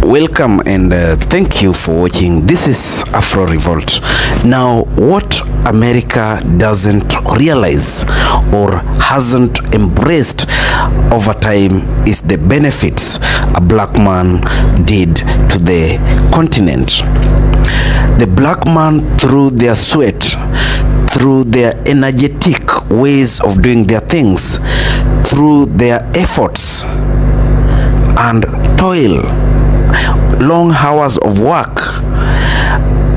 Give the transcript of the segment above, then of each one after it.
Welcome and thank you for watching. This is Afro Revolt. Now, what America doesn't realize or hasn't embraced over time is the benefits a black man did to the continent. The black man, through their sweat, through their energetic ways of doing their things, through their efforts and toil, long hours of work,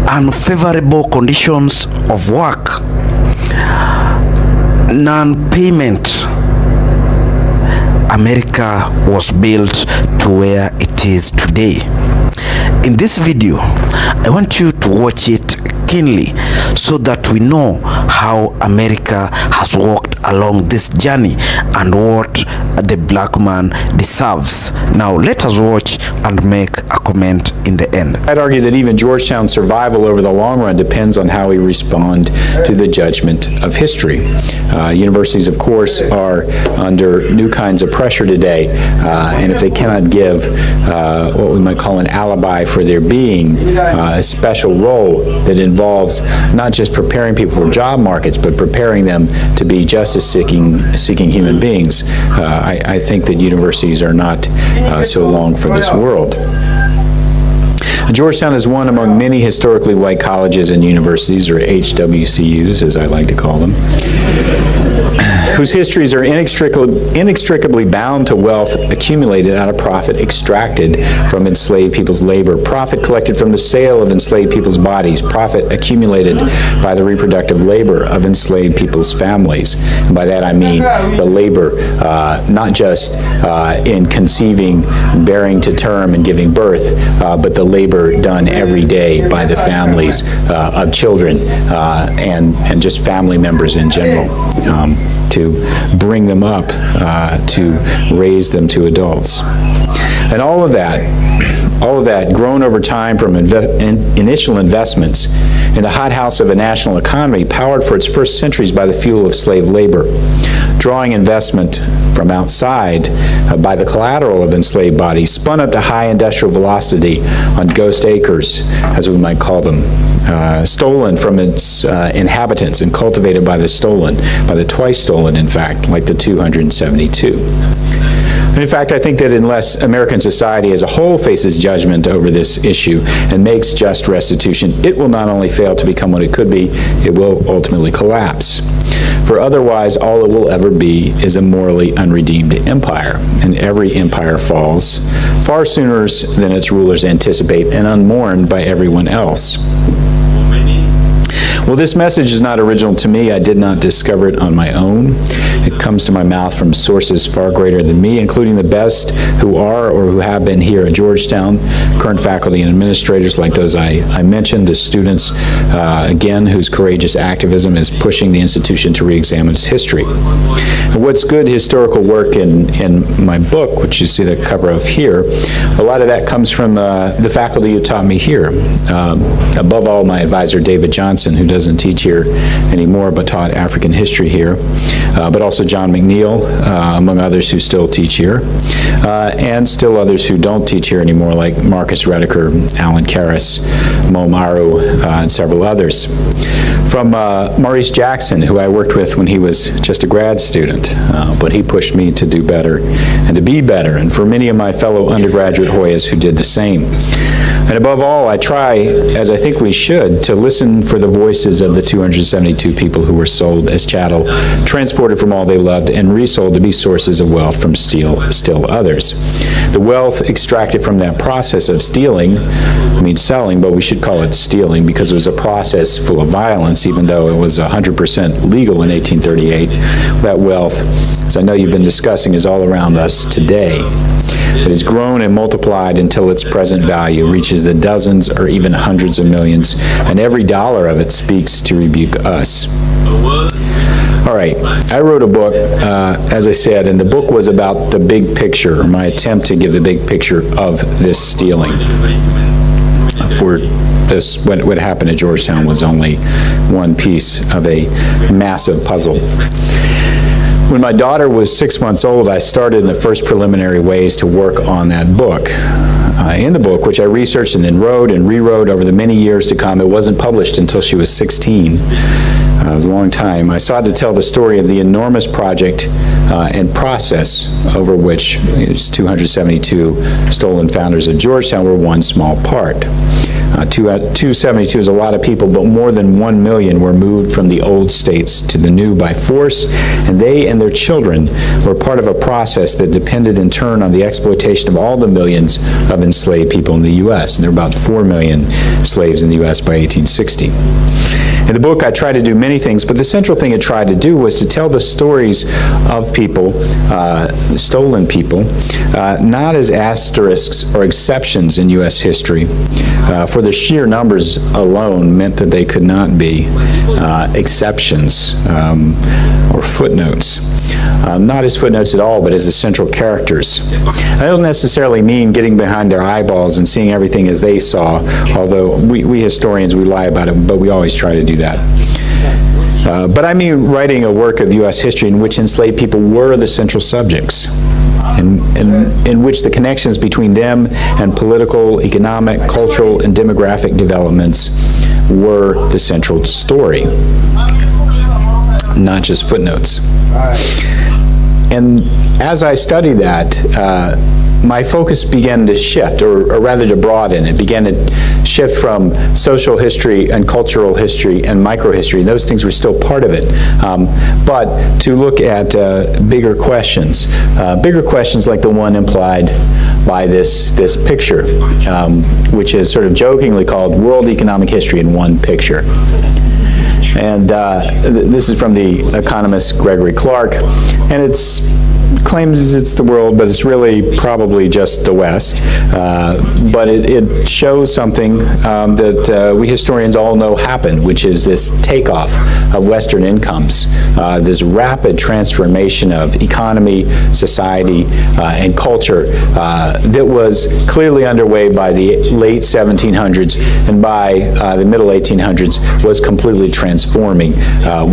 unfavorable conditions of work, non-payment, America was built to where it is today. In this video, I want you to watch it keenly so that we know how America has walked along this journey and what the black man deserves. Now let us watch and make a comment in the end. I'd argue that even Georgetown's survival over the long run depends on how we respond to the judgment of history. Universities, of course, are under new kinds of pressure today, and if they cannot give what we might call an alibi for their being, a special role that involves not just preparing people for job markets, but preparing them to be justice-seeking human beings, I think that universities are not so long for this world. Georgetown is one among many historically white colleges and universities, or HWCUs as I like to call them, whose histories are inextricably bound to wealth accumulated out of profit extracted from enslaved people's labor, profit collected from the sale of enslaved people's bodies, profit accumulated by the reproductive labor of enslaved people's families. And by that I mean the labor not just in conceiving, bearing to term, and giving birth, but the labor done every day by the families of children and just family members in general, to bring them up, to raise them to adults. And all of that grown over time from initial investments in the hothouse of a national economy powered for its first centuries by the fuel of slave labor, drawing investment from outside by the collateral of enslaved bodies, spun up to high industrial velocity on ghost acres, as we might call them, stolen from its inhabitants and cultivated by the twice stolen, in fact, like the 272. And in fact, I think that unless American society as a whole faces judgment over this issue and makes just restitution, it will not only fail to become what it could be, it will ultimately collapse. For otherwise, all it will ever be is a morally unredeemed empire, and every empire falls far sooner than its rulers anticipate and unmourned by everyone else. Well, this message is not original to me. I did not discover it on my own. It comes to my mouth from sources far greater than me, including the best who are or who have been here at Georgetown, current faculty and administrators like those I mentioned, the students, again, whose courageous activism is pushing the institution to re-examine its history. And what's good historical work in my book, which you see the cover of here, a lot of that comes from the faculty who taught me here. Above all, my advisor, David Johnson, who doesn't teach here anymore but taught African history here, but also John McNeil, among others who still teach here, and still others who don't teach here anymore, like Marcus Rediker, Alan Karras, Mo Maru, and several others. From Maurice Jackson, who I worked with when he was just a grad student, but he pushed me to do better and to be better, and for many of my fellow undergraduate Hoyas who did the same. And above all, I try, as I think we should, to listen for the voices of the 272 people who were sold as chattel, transported from all they loved, and resold to be sources of wealth from still others. The wealth extracted from that process of stealing, I mean selling, but we should call it stealing because it was a process full of violence, even though it was 100% legal in 1838. That wealth, as I know you've been discussing, is all around us today. It has grown and multiplied until its present value reaches the dozens or even hundreds of millions, and every dollar of it speaks to rebuke us. All right, I wrote a book, as I said, and the book was about the big picture, my attempt to give the big picture of this stealing. For this, what happened at Georgetown was only one piece of a massive puzzle. When my daughter was 6 months old, I started in the first preliminary ways to work on that book. in the book, which I researched and then wrote and rewrote over the many years to come. It wasn't published until she was 16. It was a long time. I sought to tell the story of the enormous project and process over which 272 stolen founders of Georgetown were one small part. 272 is a lot of people, but more than 1 million were moved from the old states to the new by force, and they and their children were part of a process that depended in turn on the exploitation of all the millions of enslaved people in the U.S. And there were about 4 million slaves in the U.S. by 1860. In the book, I tried to do many things, but the central thing I tried to do was to tell the stories of people, stolen people, not as asterisks or exceptions in U.S. history, for the sheer numbers alone meant that they could not be exceptions or footnotes. Not as footnotes at all, but as the central characters. I don't necessarily mean getting behind their eyeballs and seeing everything as they saw, although we historians, we lie about it, but we always try to do that. But I mean writing a work of U.S. history in which enslaved people were the central subjects, and in which the connections between them and political, economic, cultural, and demographic developments were the central story, not just footnotes. And as I studied that, my focus began to shift, or rather to broaden. It began to shift from social history and cultural history and microhistory. Those things were still part of it. But to look at bigger questions like the one implied by this picture, which is sort of jokingly called World Economic History in One Picture. And this is from the economist Gregory Clark, and it's claims it's the world, but it's really probably just the West. But it shows something that we historians all know happened, which is this takeoff of Western incomes, this rapid transformation of economy, society, and culture that was clearly underway by the late 1700s, and by the middle 1800s was completely transforming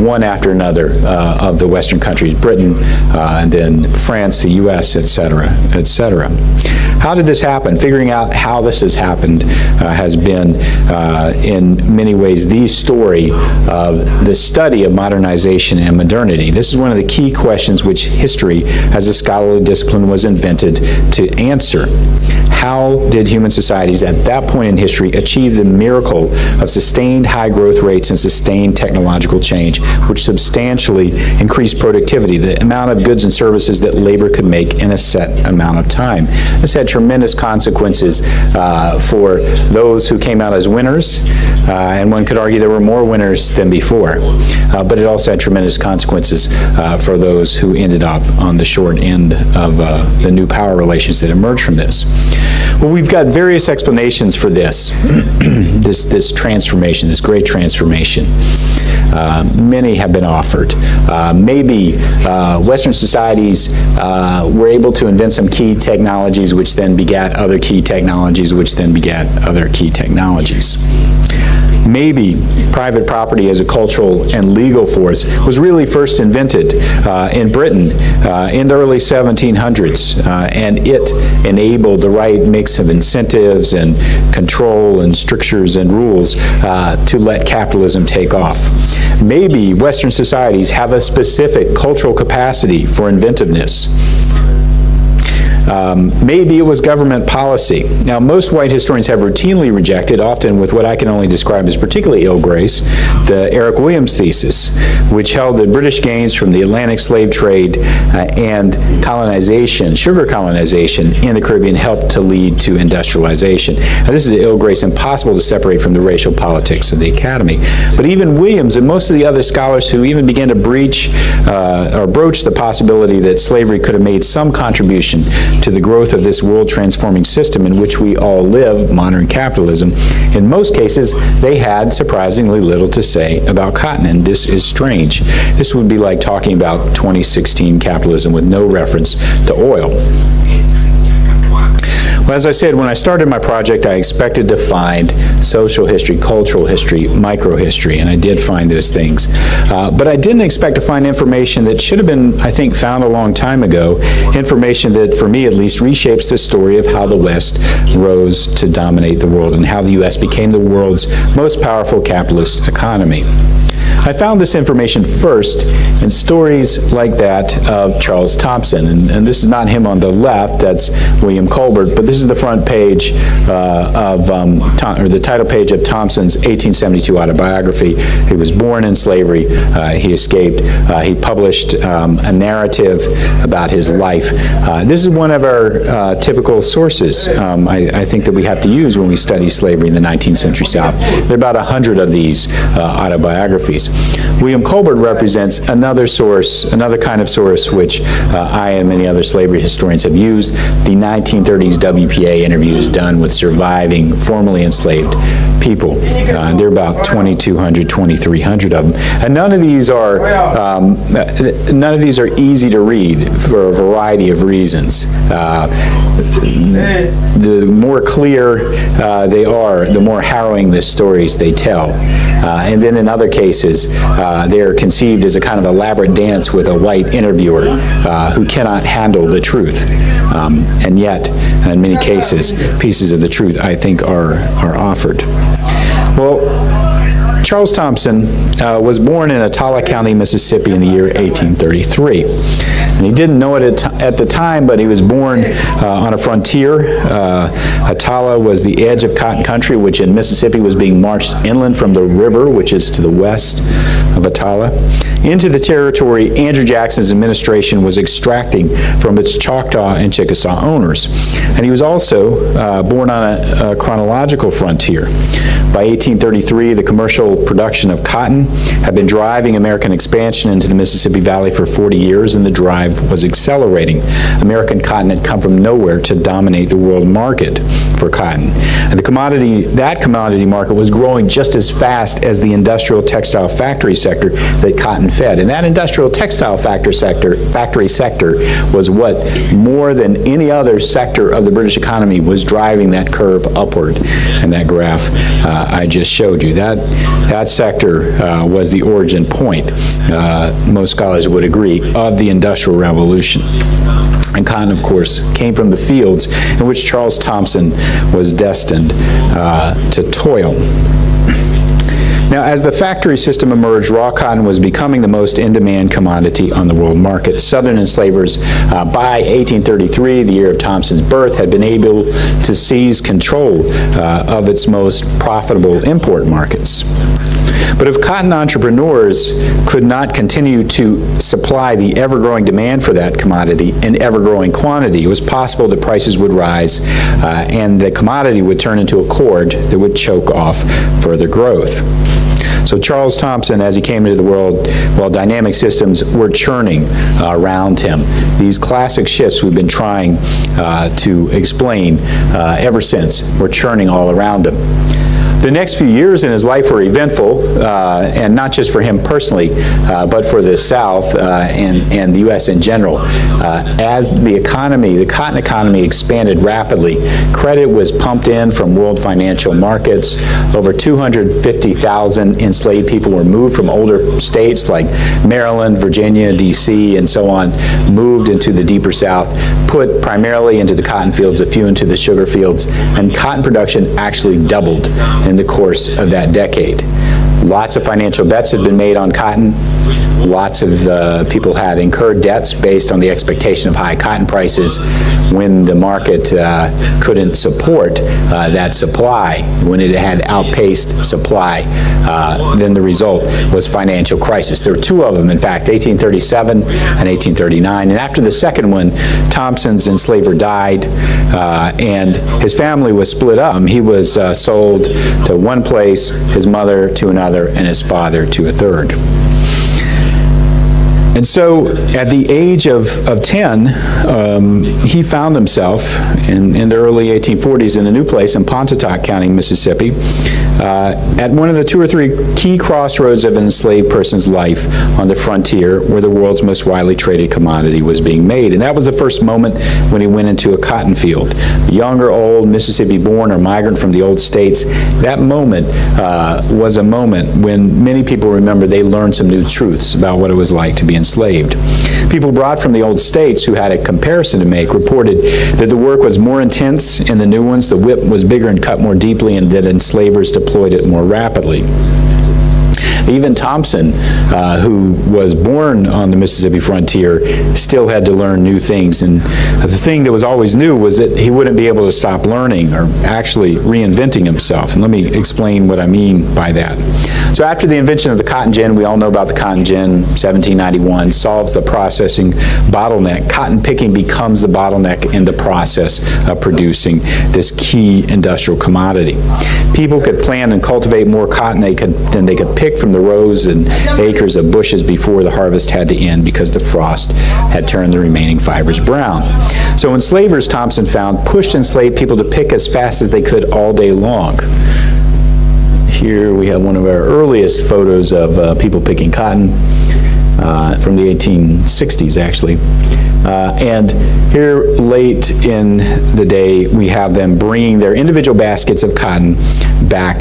one after another of the Western countries, Britain, and then France, the U.S., et cetera, et cetera. How did this happen? Figuring out how this has happened has been, in many ways, the story of the study of modernization and modernity. This is one of the key questions which history, as a scholarly discipline, was invented to answer. How did human societies at that point in history achieve the miracle of sustained high growth rates and sustained technological change, which substantially increased productivity, the amount of goods and services that labor could make in a set amount of time? This had tremendous consequences for those who came out as winners, and one could argue there were more winners than before. But it also had tremendous consequences for those who ended up on the short end of the new power relations that emerged from this. Well, we've got various explanations for this, this transformation, this great transformation. Many have been offered. Maybe Western societies were able to invent some key technologies which then begat other key technologies, which then begat other key technologies. Maybe private property as a cultural and legal force was really first invented in Britain in the early 1700s, and it enabled the right mix of incentives and control and strictures and rules to let capitalism take off. Maybe Western societies have a specific cultural capacity for inventiveness. Maybe it was government policy. Now, most white historians have routinely rejected, often with what I can only describe as particularly ill grace, the Eric Williams thesis, which held that British gains from the Atlantic slave trade and colonization, sugar colonization in the Caribbean helped to lead to industrialization. Now, this is an ill grace impossible to separate from the racial politics of the Academy. But even Williams and most of the other scholars who even began to broach the possibility that slavery could have made some contribution to the growth of this world-transforming system in which we all live, modern capitalism, in most cases, they had surprisingly little to say about cotton, and this is strange. This would be like talking about 2016 capitalism with no reference to oil. Well, as I said, when I started my project, I expected to find social history, cultural history, microhistory, and I did find those things. But I didn't expect to find information that should have been, I think, found a long time ago, information that, for me at least, reshapes the story of how the West rose to dominate the world and how the U.S. became the world's most powerful capitalist economy. I found this information first in stories like that of Charles Thompson, and this is not him on the left, that's William Colbert, but this is the front page or the title page of Thompson's 1872 autobiography. He was born in slavery, he escaped, he published a narrative about his life. This is one of our typical sources, I think, that we have to use when we study slavery in the 19th century South. There are about 100 of these autobiographies. William Colbert represents another source, another kind of source which I and many other slavery historians have used, the 1930s WPA interviews done with surviving formerly enslaved people. There are about 2,200, 2,300 of them. And none of these are easy to read for a variety of reasons. The more clear they are, the more harrowing the stories they tell. And then in other cases, they're conceived as a kind of elaborate dance with a white interviewer who cannot handle the truth. And yet, in many cases, pieces of the truth, I think, are offered. Well, Charles Thompson was born in Attala County, Mississippi in the year 1833. And he didn't know it at the time, but he was born on a frontier. Attala was the edge of cotton country, which in Mississippi was being marched inland from the river, which is to the west of Attala, into the territory Andrew Jackson's administration was extracting from its Choctaw and Chickasaw owners. And he was also born on a chronological frontier. By 1833, the commercial production of cotton had been driving American expansion into the Mississippi Valley for 40 years, and the drive was accelerating. American cotton had come from nowhere to dominate the world market for cotton. And that commodity market was growing just as fast as the industrial textile factory sector that cotton fed. And that industrial textile factory sector was what, more than any other sector of the British economy, was driving that curve upward. And that graph I just showed you, that sector was the origin point, most scholars would agree, of the Industrial Revolution. And cotton, of course, came from the fields in which Charles Thompson was destined to toil. Now, as the factory system emerged, raw cotton was becoming the most in-demand commodity on the world market. Southern enslavers, by 1833, the year of Thompson's birth, had been able to seize control of its most profitable import markets. But if cotton entrepreneurs could not continue to supply the ever-growing demand for that commodity in ever-growing quantity, it was possible that prices would rise and the commodity would turn into a cord that would choke off further growth. So Charles Thompson, as he came into the world, while dynamic systems were churning around him. These classic shifts we've been trying to explain ever since were churning all around him. The next few years in his life were eventful, and not just for him personally, but for the South and the U.S. in general. As the cotton economy expanded rapidly, credit was pumped in from world financial markets. Over 250,000 enslaved people were moved from older states like Maryland, Virginia, D.C., and so on, moved into the deeper South, put primarily into the cotton fields, a few into the sugar fields, and cotton production actually doubled in the course of that decade. Lots of financial bets had been made on cotton. Lots of people had incurred debts based on the expectation of high cotton prices. When the market couldn't support that supply, when it had outpaced supply, then the result was financial crisis. There were two of them, in fact, 1837 and 1839. And after the second one, Thompson's enslaver died, and his family was split up. He was sold to one place, his mother to another, and his father to a third. And so at the age of 10, he found himself in the early 1840s in a new place in Pontotoc County, Mississippi, at one of the 2 or 3 key crossroads of an enslaved person's life on the frontier where the world's most widely traded commodity was being made. And that was the first moment when he went into a cotton field. Young or old, Mississippi-born or migrant from the old states, that moment was a moment when many people remember they learned some new truths about what it was like to be enslaved. People brought from the old states who had a comparison to make reported that the work was more intense in the new ones, the whip was bigger and cut more deeply, and that enslavers deployed it more rapidly. Even Thompson, who was born on the Mississippi frontier, still had to learn new things. And the thing that was always new was that he wouldn't be able to stop learning or actually reinventing himself. And let me explain what I mean by that. So after the invention of the cotton gin, we all know about the cotton gin, 1791, solves the processing bottleneck. Cotton picking becomes the bottleneck in the process of producing this key industrial commodity. People could plant and cultivate more cotton than they could pick from the rows and acres of bushes before the harvest had to end because the frost had turned the remaining fibers brown. So enslavers, Thompson found, pushed enslaved people to pick as fast as they could all day long. Here we have one of our earliest photos of people picking cotton from the 1860s, actually. And here late in the day, we have them bringing their individual baskets of cotton back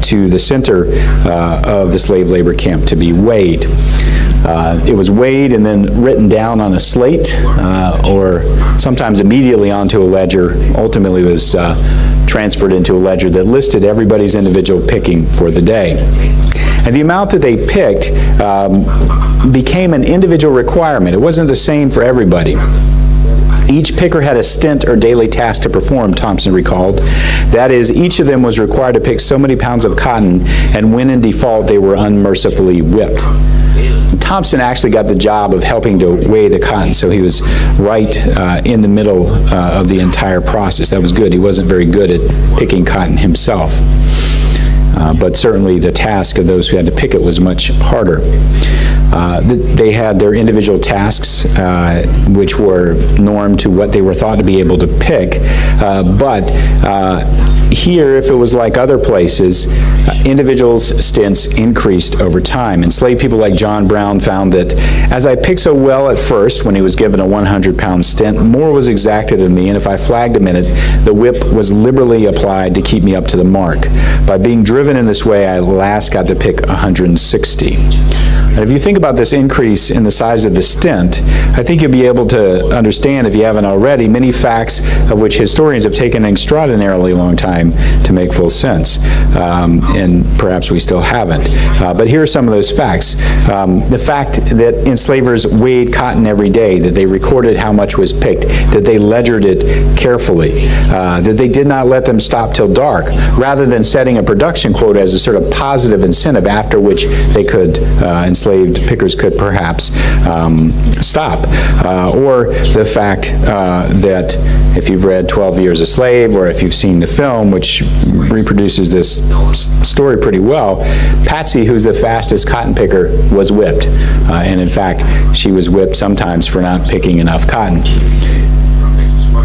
to the center of the slave labor camp to be weighed. It was weighed and then written down on a slate, or sometimes immediately onto a ledger. Ultimately, it was transferred into a ledger that listed everybody's individual picking for the day. And the amount that they picked became an individual requirement. It wasn't the same for everybody. Each picker had a stint or daily task to perform, Thompson recalled. That is, each of them was required to pick so many pounds of cotton, and when in default, they were unmercifully whipped. Thompson actually got the job of helping to weigh the cotton, so he was right in the middle of the entire process. That was good. He wasn't very good at picking cotton himself. But certainly the task of those who had to pick it was much harder. They had their individual tasks, which were normed to what they were thought to be able to pick, but here, if it was like other places, individuals' stints increased over time. Enslaved people like John Brown found that as I picked so well at first, when he was given a 100-pound stint, more was exacted of me, and if I flagged a minute, the whip was liberally applied to keep me up to the mark. By being driven in this way, I at last got to pick 160. And if you think about this increase in the size of the stint, I think you'll be able to understand, if you haven't already, many facts of which historians have taken an extraordinarily long time to make full sense, and perhaps we still haven't. But here are some of those facts. The fact that enslavers weighed cotton every day, that they recorded how much was picked, that they ledgered it carefully, that they did not let them stop till dark, rather than setting a production quota as a sort of positive incentive after which they could, enslaved pickers could perhaps stop. Or the fact that if you've read 12 Years a Slave, or if you've seen the film, which reproduces this story pretty well, Patsy, who's the fastest cotton picker, was whipped. And in fact, she was whipped sometimes for not picking enough cotton.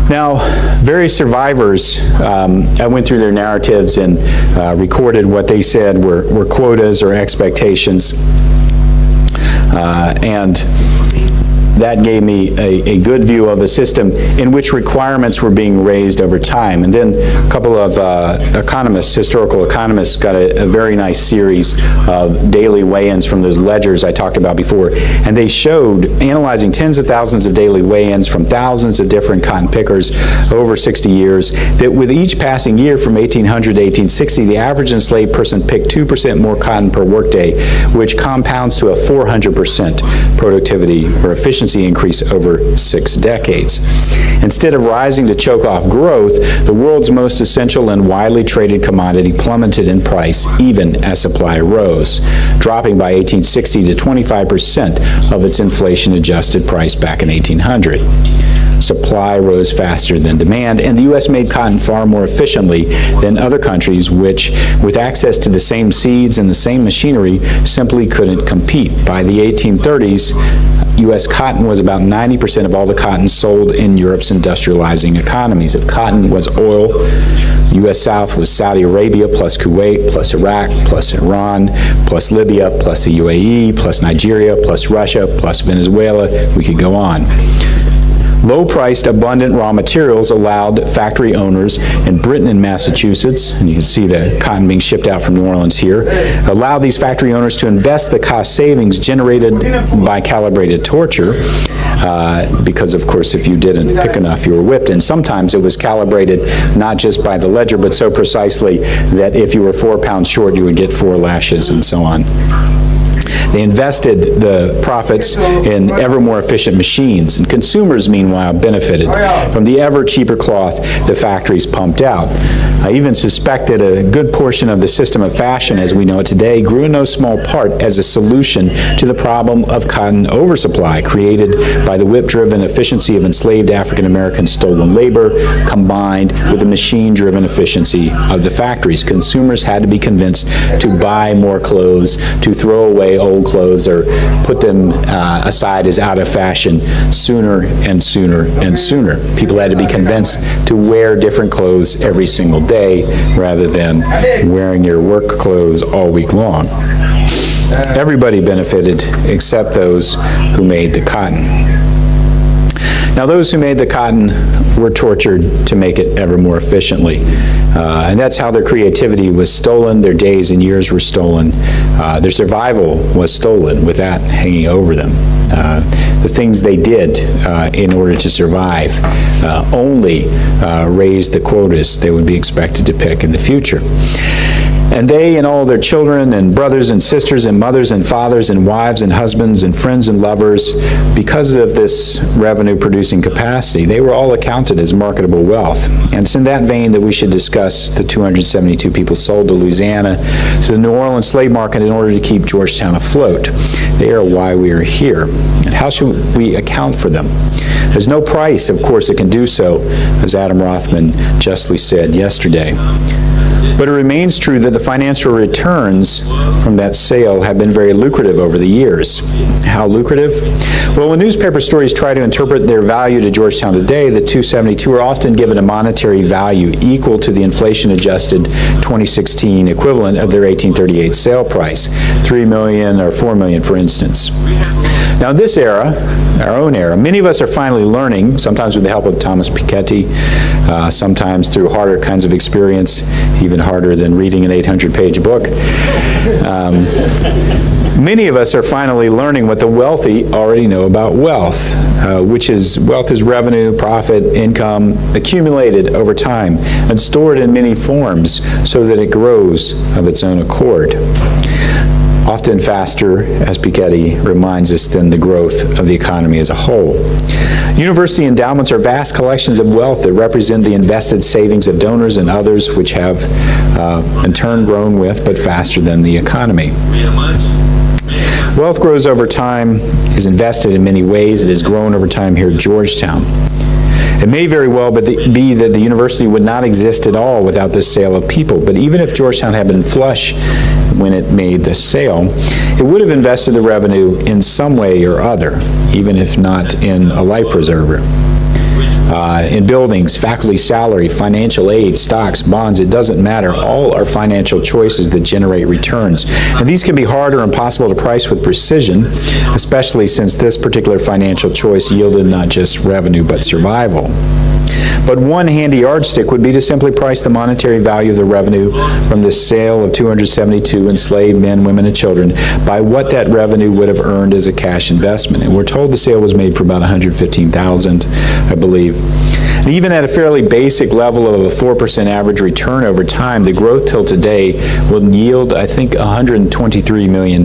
Now, various survivors, I went through their narratives and recorded what they said were quotas or expectations. And that gave me a good view of a system in which requirements were being raised over time. And then a couple of economists, historical economists, got a very nice series of daily weigh-ins from those ledgers I talked about before. And they showed, analyzing tens of thousands of daily weigh-ins from thousands of different cotton pickers over 60 years, that with each passing year from 1800 to 1860, the average enslaved person picked 2% more cotton per workday, which compounds to a 400% productivity or efficiency increase over 6 decades. Instead of rising to choke off growth, the world's most essential and widely traded commodity plummeted in price even as supply rose, dropping by 1860 to 25% of its inflation-adjusted price back in 1800. supply rose faster than demand, and the U.S. made cotton far more efficiently than other countries which, with access to the same seeds and the same machinery, simply couldn't compete. By the 1830s, U.S. cotton was about 90% of all the cotton sold in Europe's industrializing economies. If cotton was oil, U.S. South was Saudi Arabia plus Kuwait plus Iraq plus Iran plus Libya plus the UAE plus Nigeria plus Russia plus Venezuela. We could go on. Low-priced, abundant raw materials allowed factory owners in Britain and Massachusetts, and you can see the cotton being shipped out from New Orleans here, allowed these factory owners to invest the cost savings generated by calibrated torture, because, of course, if you didn't pick enough, you were whipped. And sometimes it was calibrated not just by the ledger, but so precisely that if you were 4 pounds short, you would get 4 lashes, and so on. They invested the profits in ever more efficient machines, and consumers, meanwhile, benefited from the ever cheaper cloth the factories pumped out. I even suspect that a good portion of the system of fashion as we know it today grew in no small part as a solution to the problem of cotton oversupply created by the whip-driven efficiency of enslaved African-American stolen labor combined with the machine-driven efficiency of the factories. Consumers had to be convinced to buy more clothes, to throw away old clothes or put them aside as out of fashion sooner and sooner and sooner. People had to be convinced to wear different clothes every single day rather than wearing your work clothes all week long. Everybody benefited except those who made the cotton. Now, those who made the cotton were tortured to make it ever more efficiently. And that's how their creativity was stolen, their days and years were stolen, their survival was stolen with that hanging over them. The things they did in order to survive only raised the quotas they would be expected to pick in the future. And they and all their children and brothers and sisters and mothers and fathers and wives and husbands and friends and lovers, because of this revenue-producing capacity, they were all accounted as marketable wealth. And it's in that vein that we should discuss the 272 people sold to Louisiana to the New Orleans slave market in order to keep Georgetown afloat. They are why we are here. And how should we account for them? There's no price, of course, that can do so, as Adam Rothman justly said yesterday. But it remains true that the financial returns from that sale have been very lucrative over the years. How lucrative? Well, when newspaper stories try to interpret their value to Georgetown today, the 272 are often given a monetary value equal to the inflation-adjusted 2016 equivalent of their 1838 sale price, $3 million or $4 million, for instance. Now, in this era, our own era, many of us are finally learning, sometimes with the help of Thomas Piketty, sometimes through harder kinds of experience, even harder than reading an 800-page book. Many of us are finally learning what the wealthy already know about wealth, which is wealth is revenue, profit, income accumulated over time and stored in many forms so that it grows of its own accord. Often faster, as Piketty reminds us, than the growth of the economy as a whole. University endowments are vast collections of wealth that represent the invested savings of donors and others which have in turn grown with, but faster than the economy. Wealth grows over time, is invested in many ways. It has grown over time here at Georgetown. It may very well be that the university would not exist at all without this sale of people, but even if Georgetown had been flush when it made the sale, it would have invested the revenue in some way or other, even if not in a life preserver. In buildings, faculty salary, financial aid, stocks, bonds, it doesn't matter. All are financial choices that generate returns. And these can be hard or impossible to price with precision, especially since this particular financial choice yielded not just revenue but survival. But one handy yardstick would be to simply price the monetary value of the revenue from the sale of 272 enslaved men, women, and children by what that revenue would have earned as a cash investment. And we're told the sale was made for about $115,000, I believe. And even at a fairly basic level of a 4% average return over time, the growth till today will yield, I think, $123 million.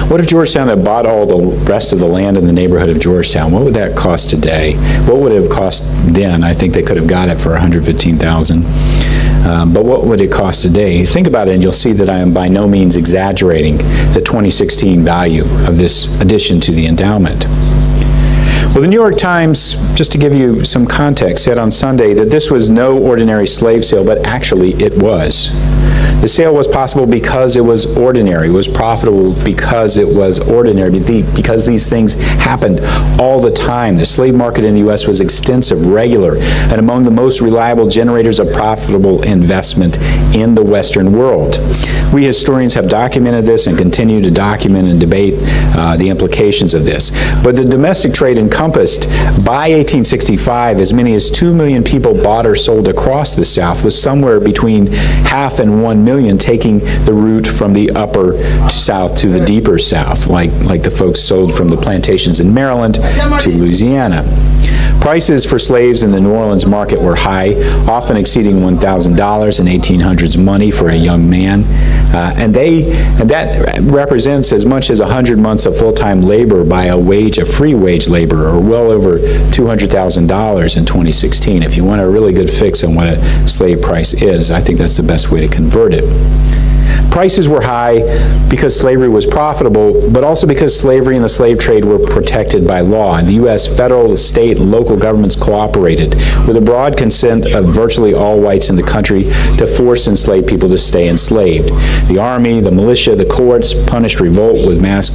What if Georgetown had bought all the rest of the land in the neighborhood of Georgetown? What would that cost today? What would it have cost then? I think they could have got it for $115,000. But what would it cost today? Think about it and you'll see that I am by no means exaggerating the 2016 value of this addition to the endowment. Well, the New York Times, just to give you some context, said on Sunday that this was no ordinary slave sale, but actually it was. The sale was possible because it was ordinary. It was profitable because it was ordinary, because these things happened all the time. The slave market in the U.S. was extensive, regular, and among the most reliable generators of profitable investment in the Western world. We historians have documented this and continue to document and debate the implications of this. But the domestic trade encompassed, by 1865, as many as 2 million people bought or sold across the South, with somewhere between half and 1 million taking the route from the upper South to the deeper South, like the folks sold from the plantations in Maryland to Louisiana. Prices for slaves in the New Orleans market were high, often exceeding $1,000 in 1800s money for a young man. And that represents as much as 100 months of full-time labor by a free wage labor, or well over $200,000 in 2016. If you want a really good fix on what a slave price is, I think that's the best way to convert it. Prices were high because slavery was profitable, but also because slavery and the slave trade were protected by law. And the U.S. federal, state, and local governments cooperated with the broad consent of virtually all whites in the country to force enslaved people to stay enslaved. The army, the militia, the courts punished revolt with mass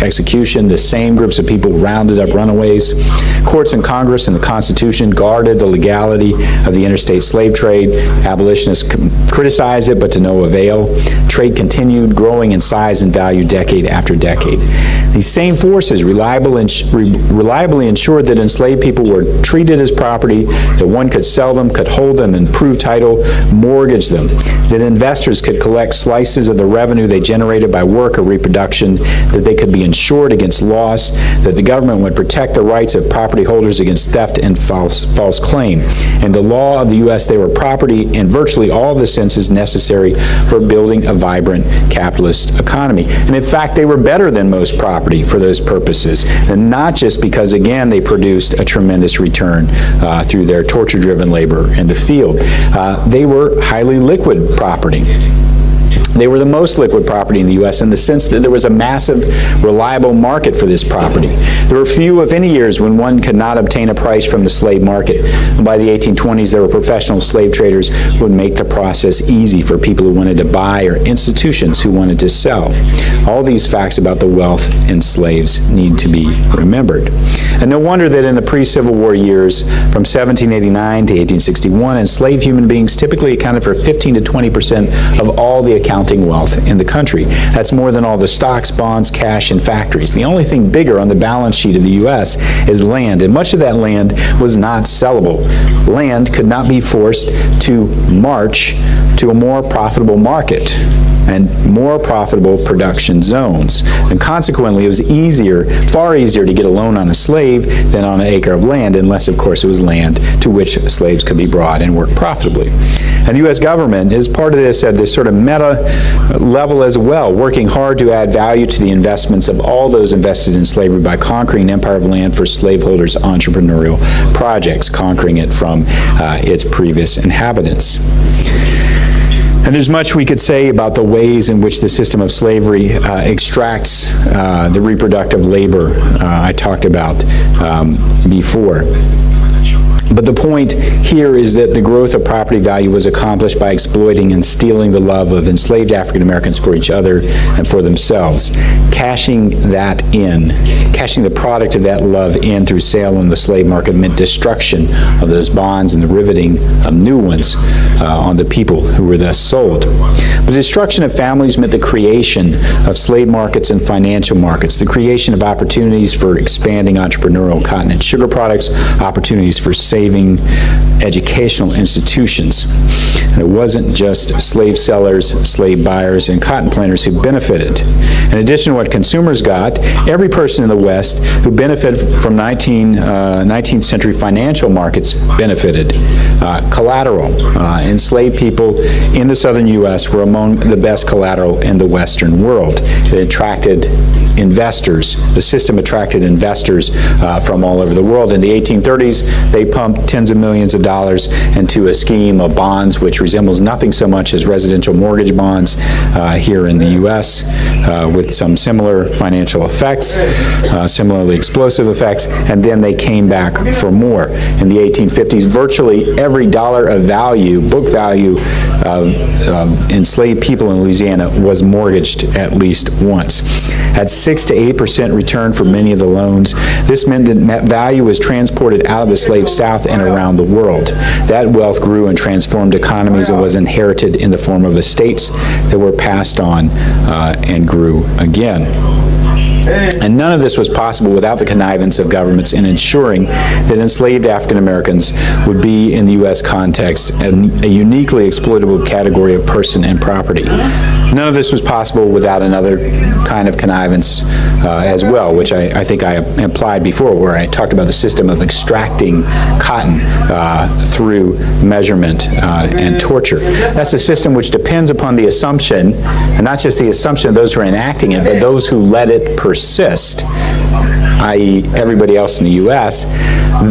execution. The same groups of people rounded up runaways. Courts and Congress and the Constitution guarded the legality of the interstate slave trade. Abolitionists criticized it, but to no avail. Trade continued, growing in size and value decade after decade. These same forces reliably ensured that enslaved people were treated as property, that one could sell them, could hold them, improve title, mortgage them, that investors could collect slices of the revenue they generated by work or reproduction, that they could be insured against loss, that the government would protect the rights of property holders against theft and false claim. In the law of the U.S., they were property in virtually all the senses necessary for building a vibrant capitalist economy. And in fact, they were better than most property for those purposes, and not just because, again, they produced a tremendous return through their torture-driven labor in the field. They were highly liquid property. They were the most liquid property in the U.S. in the sense that there was a massive, reliable market for this property. There were few, if any, years when one could not obtain a price from the slave market. And by the 1820s, there were professional slave traders who would make the process easy for people who wanted to buy or institutions who wanted to sell. All these facts about the wealth in slaves need to be remembered. And no wonder that in the pre-Civil War years, from 1789 to 1861, enslaved human beings typically accounted for 15 to 20% of all the accounting wealth in the country. That's more than all the stocks, bonds, cash, and factories. The only thing bigger on the balance sheet of the U.S. is land, and much of that land was not sellable. Land could not be forced to march to a more profitable market and more profitable production zones. And consequently, it was far easier to get a loan on a slave than on an acre of land, unless, of course, it was land to which slaves could be brought and work profitably. And the U.S. government is part of this at this sort of meta level as well, working hard to add value to the investments of all those invested in slavery by conquering an empire of land for slaveholders' entrepreneurial projects, conquering it from its previous inhabitants. And there's much we could say about the ways in which the system of slavery extracts the reproductive labor I talked about before. But the point here is that the growth of property value was accomplished by exploiting and stealing the love of enslaved African Americans for each other and for themselves. Cashing the product of that love in through sale in the slave market meant destruction of those bonds and the riveting of new ones on the people who were thus sold. But destruction of families meant the creation of slave markets and financial markets, the creation of opportunities for expanding entrepreneurial cotton and sugar products, opportunities for saving educational institutions. And it wasn't just slave sellers, slave buyers, and cotton planters who benefited. In addition to what consumers got, every person in the West who benefited from 19th century financial markets benefited. Collateral. Enslaved people in the southern U.S. were among the best collateral in the Western world. It attracted investors. The system attracted investors from all over the world. In the 1830s, they pumped tens of millions of dollars into a scheme of bonds which resembles nothing so much as residential mortgage bonds here in the U.S., with some similar financial effects, similarly explosive effects, and then they came back for more. In the 1850s, virtually every dollar of value, book value, of enslaved people in Louisiana was mortgaged at least once. At 6 to 8% return for many of the loans, this meant that net value was transported out of the slave South and around the world. That wealth grew and transformed economies and was inherited in the form of estates that were passed on and grew again. And none of this was possible without the connivance of governments in ensuring that enslaved African Americans would be, in the U.S. context, a uniquely exploitable category of person and property. None of this was possible without another kind of connivance as well, which I think I implied before, where I talked about the system of extracting cotton through measurement and torture. That's a system which depends upon the assumption, and not just the assumption of those who are enacting it, but those who let it persist, i.e. everybody else in the U.S.,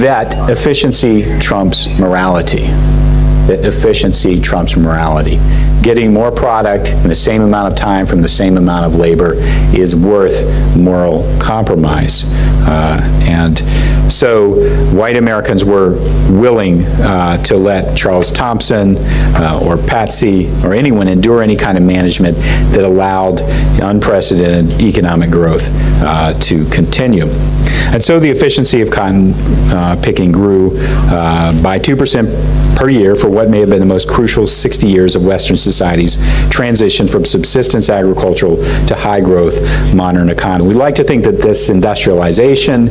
that efficiency trumps morality. That efficiency trumps morality. Getting more product in the same amount of time from the same amount of labor is worth moral compromise. And so white Americans were willing to let Charles Thompson or Patsy or anyone endure any kind of management that allowed unprecedented economic growth to continue. And so the efficiency of cotton picking grew by 2% per year for what may have been the most crucial 60 years of Western society's transition from subsistence agricultural to high-growth modern economy. We like to think that this industrialization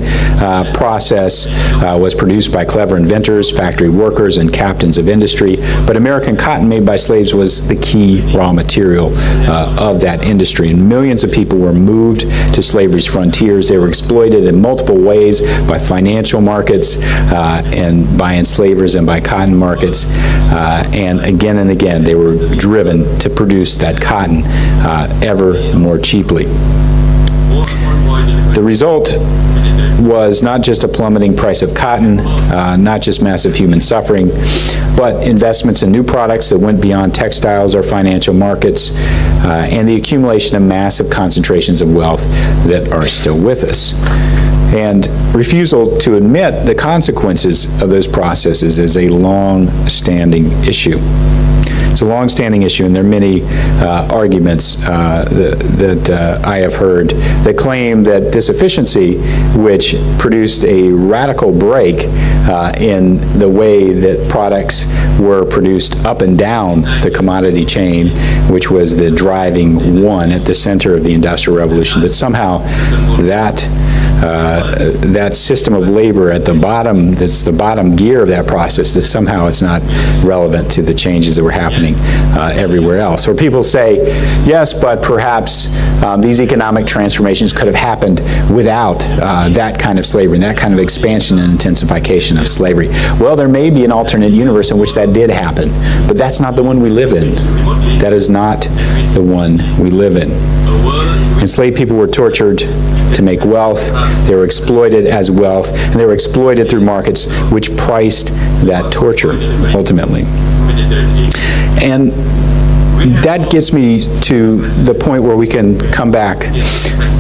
process was produced by clever inventors, factory workers, and captains of industry, but American cotton made by slaves was the key raw material of that industry. And millions of people were moved to slavery's frontiers. They were exploited in multiple ways by financial markets and by enslavers and by cotton markets. And again, they were driven to produce that cotton ever more cheaply. The result was not just a plummeting price of cotton, not just massive human suffering, but investments in new products that went beyond textiles or financial markets, and the accumulation of massive concentrations of wealth that are still with us. And refusal to admit the consequences of those processes is a long-standing issue. It's a long-standing issue, and there are many arguments that I have heard that claim that this efficiency, which produced a radical break in the way that products were produced up and down the commodity chain, which was the driving one at the center of the Industrial Revolution, that somehow that system of labor at the bottom, that's the bottom gear of that process, that somehow it's not relevant to the changes that were happening everywhere else. Or people say, yes, but perhaps these economic transformations could have happened without that kind of slavery and that kind of expansion and intensification of slavery. Well, there may be an alternate universe in which that did happen, but that's not the one we live in. That is not the one we live in. Enslaved people were tortured to make wealth. They were exploited as wealth, and they were exploited through markets which priced that torture, ultimately. And that gets me to the point where we can come back,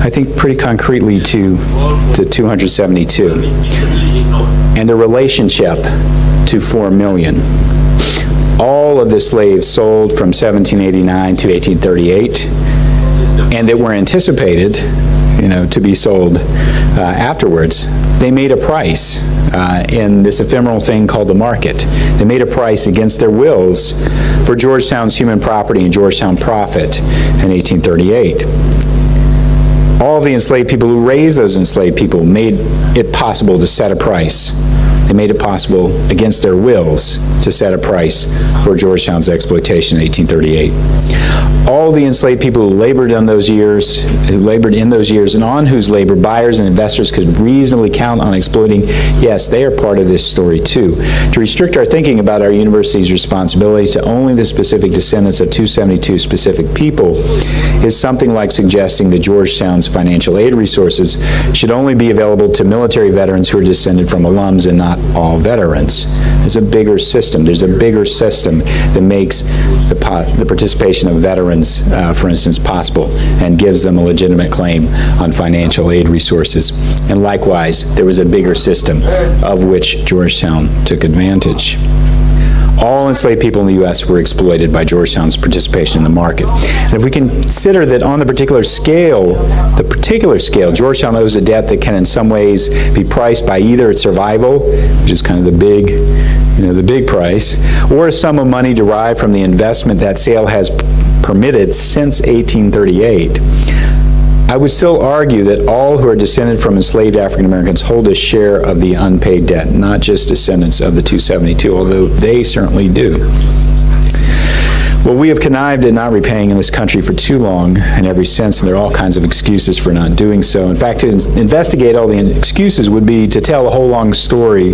I think, pretty concretely to 272 and the relationship to 4 million. All of the slaves sold from 1789 to 1838, and that were anticipated, to be sold afterwards, they made a price in this ephemeral thing called the market. They made a price against their wills for Georgetown's human property and Georgetown profit in 1838. All of the enslaved people who raised those enslaved people made it possible to set a price They made it possible, against their wills, to set a price for Georgetown's exploitation in 1838. All the enslaved people who labored in those years, and on whose labor buyers and investors could reasonably count on exploiting, yes, they are part of this story too. To restrict our thinking about our university's responsibility to only the specific descendants of 272 specific people is something like suggesting that Georgetown's financial aid resources should only be available to military veterans who are descended from alums and not all veterans. There's a bigger system. There's a bigger system that makes the participation of veterans, for instance, possible and gives them a legitimate claim on financial aid resources. And likewise, there was a bigger system of which Georgetown took advantage. All enslaved people in the U.S. were exploited by Georgetown's participation in the market. And if we consider that on the particular scale, Georgetown owes a debt that can in some ways be priced by either its survival, which is kind of the big price, or a sum of money derived from the investment that sale has permitted since 1838, I would still argue that all who are descended from enslaved African Americans hold a share of the unpaid debt, not just descendants of the 272, although they certainly do. Well, we have connived at not repaying in this country for too long in every sense, and there are all kinds of excuses for not doing so. In fact, to investigate all the excuses would be to tell a whole long story,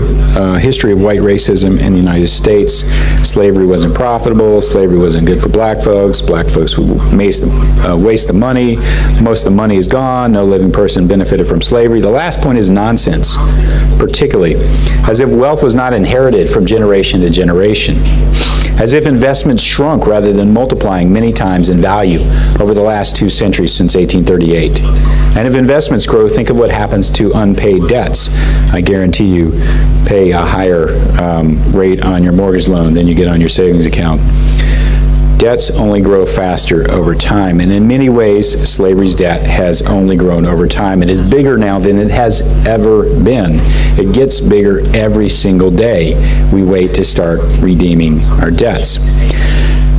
history of white racism in the United States. Slavery wasn't profitable, slavery wasn't good for black folks would waste the money, most of the money is gone, no living person benefited from slavery. The last point is nonsense, particularly as if wealth was not inherited from generation to generation, as if investments shrunk rather than multiplying many times in value over the last 2 centuries since 1838. And if investments grow, think of what happens to unpaid debts. I guarantee you pay a higher rate on your mortgage loan than you get on your savings account. Debts only grow faster over time, and in many ways, slavery's debt has only grown over time. It is bigger now than it has ever been. It gets bigger every single day. We wait to start redeeming our debts.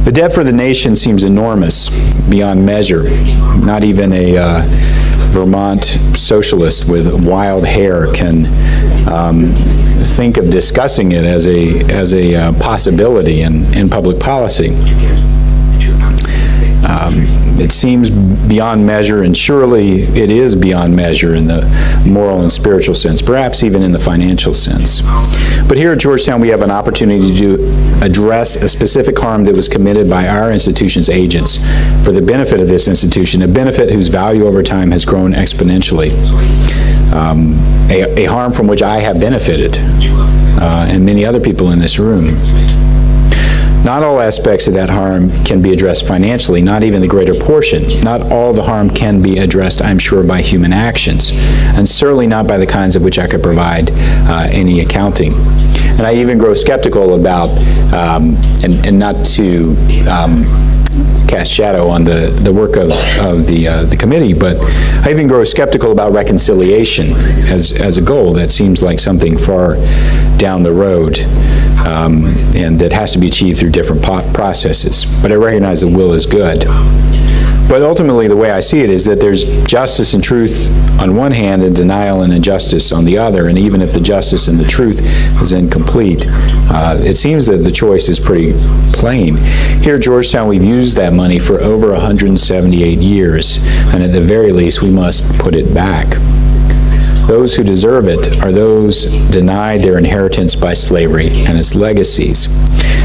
The debt for the nation seems enormous, beyond measure. Not even a Vermont socialist with wild hair can think of discussing it as a possibility in public policy. It seems beyond measure, and surely it is beyond measure in the moral and spiritual sense, perhaps even in the financial sense. But here at Georgetown, we have an opportunity to address a specific harm that was committed by our institution's agents for the benefit of this institution, a benefit whose value over time has grown exponentially, a harm from which I have benefited, and many other people in this room. Not all aspects of that harm can be addressed financially, not even the greater portion. Not all the harm can be addressed, I'm sure, by human actions, and certainly not by the kinds of which I could provide any accounting. And I even grow skeptical about, and not to cast shadow on the work of the committee, but I even grow skeptical about reconciliation as a goal. That seems like something far down the road, and that has to be achieved through different processes. But I recognize that will is good. But ultimately, the way I see it is that there's justice and truth on one hand and denial and injustice on the other, and even if the justice and the truth is incomplete, it seems that the choice is pretty plain. Here at Georgetown, we've used that money for over 178 years, and at the very least, we must put it back. Those who deserve it are those denied their inheritance by slavery and its legacies.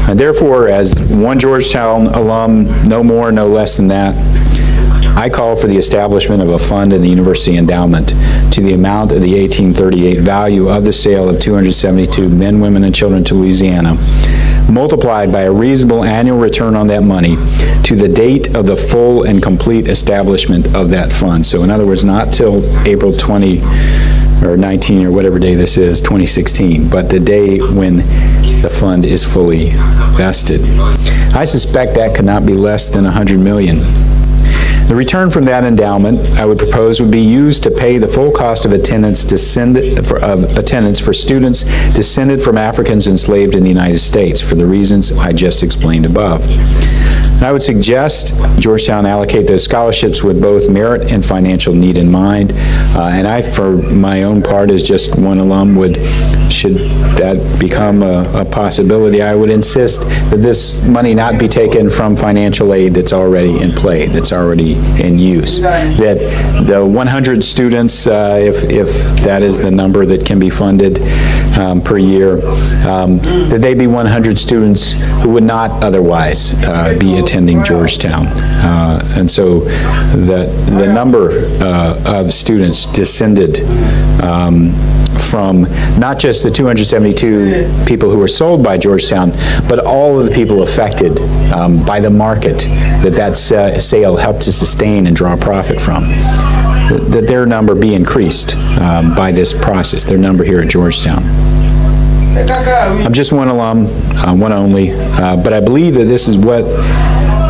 And therefore, as one Georgetown alum, no more, no less than that, I call for the establishment of a fund in the university endowment to the amount of the 1838 value of the sale of 272 men, women, and children to Louisiana, multiplied by a reasonable annual return on that money to the date of the full and complete establishment of that fund. So in other words, not till April 20 or 19 or whatever day this is, 2016, but the day when the fund is fully vested. I suspect that could not be less than $100 million. The return from that endowment, I would propose, would be used to pay the full cost of attendance for students descended from Africans enslaved in the United States for the reasons I just explained above. And I would suggest Georgetown allocate those scholarships with both merit and financial need in mind. And I, for my own part, as just one alum, should that become a possibility, I would insist that this money not be taken from financial aid that's already in play, that's already in use. That the 100 students, if that is the number that can be funded per year, that they be 100 students who would not otherwise be attending Georgetown. And so that the number of students descended from not just the 272 people who were sold by Georgetown, but all of the people affected by the market that sale helped to sustain and draw profit from, that their number be increased by this process, their number here at Georgetown. I'm just one alum, one only, but I believe that this is what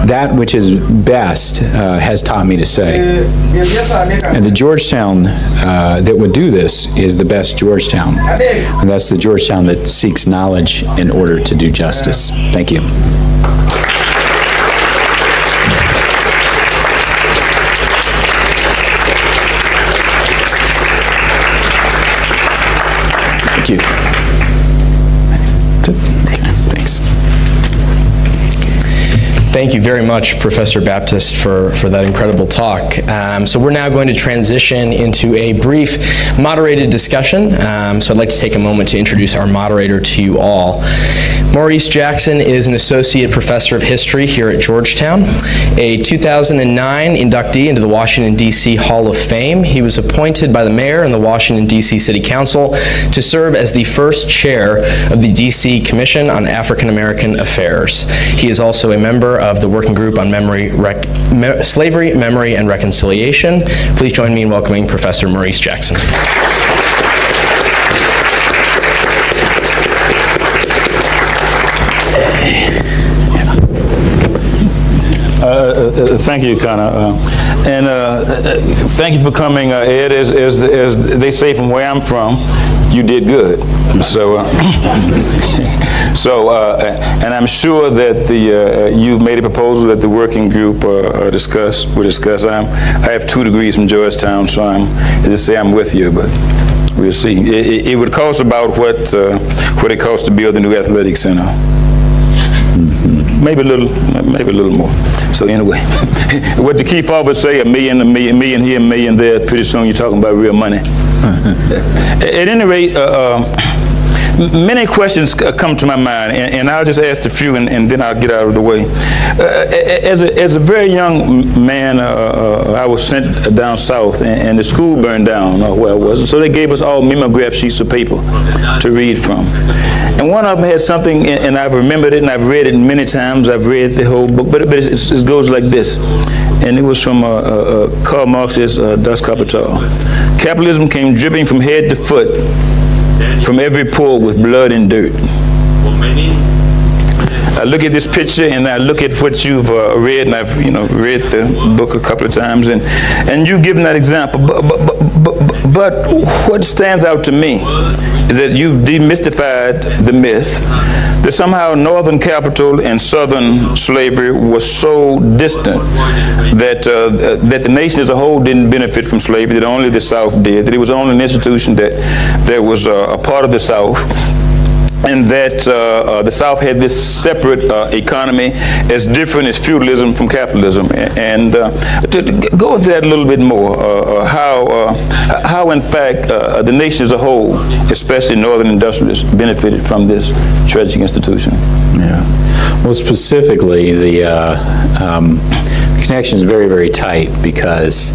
that which is best has taught me to say. And the Georgetown that would do this is the best Georgetown. And that's the Georgetown that seeks knowledge in order to do justice. Thank you. Thank you. Thanks. Thank you very much, Professor Baptist, for that incredible talk. So we're now going to transition into a brief moderated discussion. So I'd like to take a moment to introduce our moderator to you all. Maurice Jackson is an associate professor of history here at Georgetown, a 2009 inductee into the Washington, D.C. Hall of Fame. He was appointed by the mayor and the Washington, D.C. City Council to serve as the first chair of the D.C. Commission on African American Affairs. He is also a member of the Working Group on Slavery, Memory, and Reconciliation. Please join me in welcoming Professor Maurice Jackson. Thank you, Connor, and thank you for coming, Ed. As they say from where I'm from, you did good. So, and I'm sure that you've made a proposal that the working group will discuss. I have 2 degrees from Georgetown, so as I say, I'm with you, but we'll see. It would cost about what it costs to build the new athletic center. Maybe a little more. So anyway, what the Keith would say, a million here, a million there, pretty soon you're talking about real money. At any rate, many questions come to my mind, and I'll just ask a few, and then I'll get out of the way. As a very young man, I was sent down south, and the school burned down where I was, and so they gave us all mimeograph sheets of paper to read from. And one of them had something, and I've remembered it, and I've read it many times. I've read the whole book, but it goes like this. And it was from Karl Marx's Das Kapital. Capitalism came dripping from head to foot, from every pore with blood and dirt. I look at this picture and I look at what you've read, and I've read the book a couple of times, and you've given that example. But what stands out to me is that you've demystified the myth that somehow Northern capital and Southern slavery was so distant that the nation as a whole didn't benefit from slavery, that only the South did, that it was only an institution that was a part of the South, and that the South had this separate economy as different as feudalism from capitalism. And to go into that a little bit more, how in fact the nation as a whole, especially Northern industrialists, benefited from this tragic institution. Yeah. Well, specifically, the connection is very, very tight, because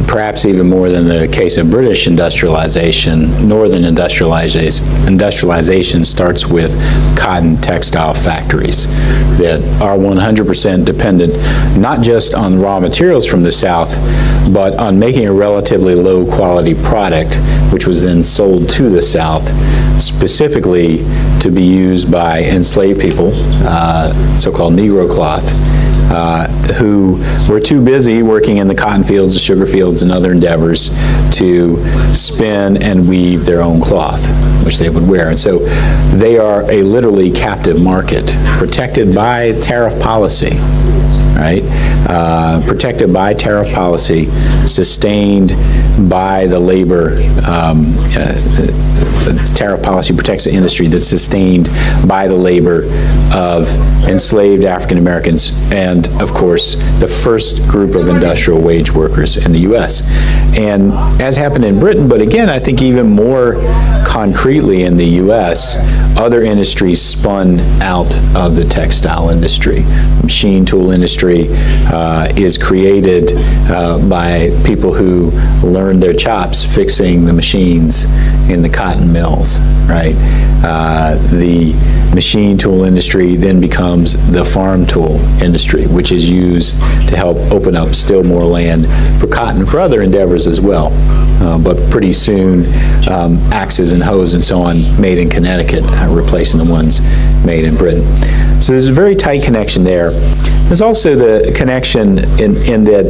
perhaps even more than the case of British industrialization, Northern industrialization starts with cotton textile factories that are 100% dependent not just on raw materials from the South, but on making a relatively low quality product, which was then sold to the South, specifically to be used by enslaved people, so-called Negro cloth, who were too busy working in the cotton fields, the sugar fields, and other endeavors to spin and weave their own cloth, which they would wear. And so they are a literally captive market, protected by tariff policy. right? Protected by tariff policy, sustained by the labor. Tariff policy protects the industry that's sustained by the labor of enslaved African Americans and, of course, the first group of industrial wage workers in the U.S. And as happened in Britain, but again, I think even more concretely in the U.S., other industries spun out of the textile industry. The machine tool industry is created by people who learned their chops fixing the machines in the cotton mills, right? The machine tool industry then becomes the farm tool industry, which is used to help open up still more land for cotton for other endeavors as well. But pretty soon, axes and hoes and so on made in Connecticut, replacing the ones made in Britain. So there's a very tight connection there. There's also the connection in that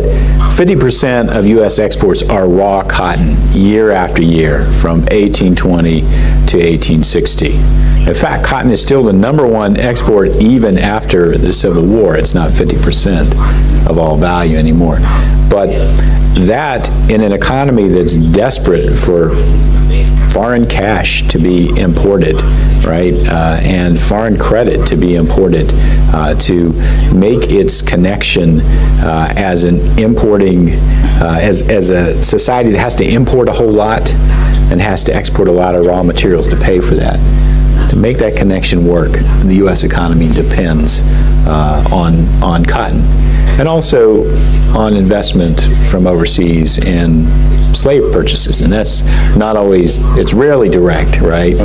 50% of U.S. exports are raw cotton year after year from 1820 to 1860. In fact, cotton is still the #1 export even after the Civil War. It's not 50% of all value anymore. But that, in an economy that's desperate for foreign cash to be imported, right, and foreign credit to be imported to make its connection as an importing, as a society that has to import a whole lot and has to export a lot of raw materials to pay for that. To make that connection work, the U.S. economy depends on cotton, and also on investment from overseas in slave purchases. And that's not always, it's rarely direct, right?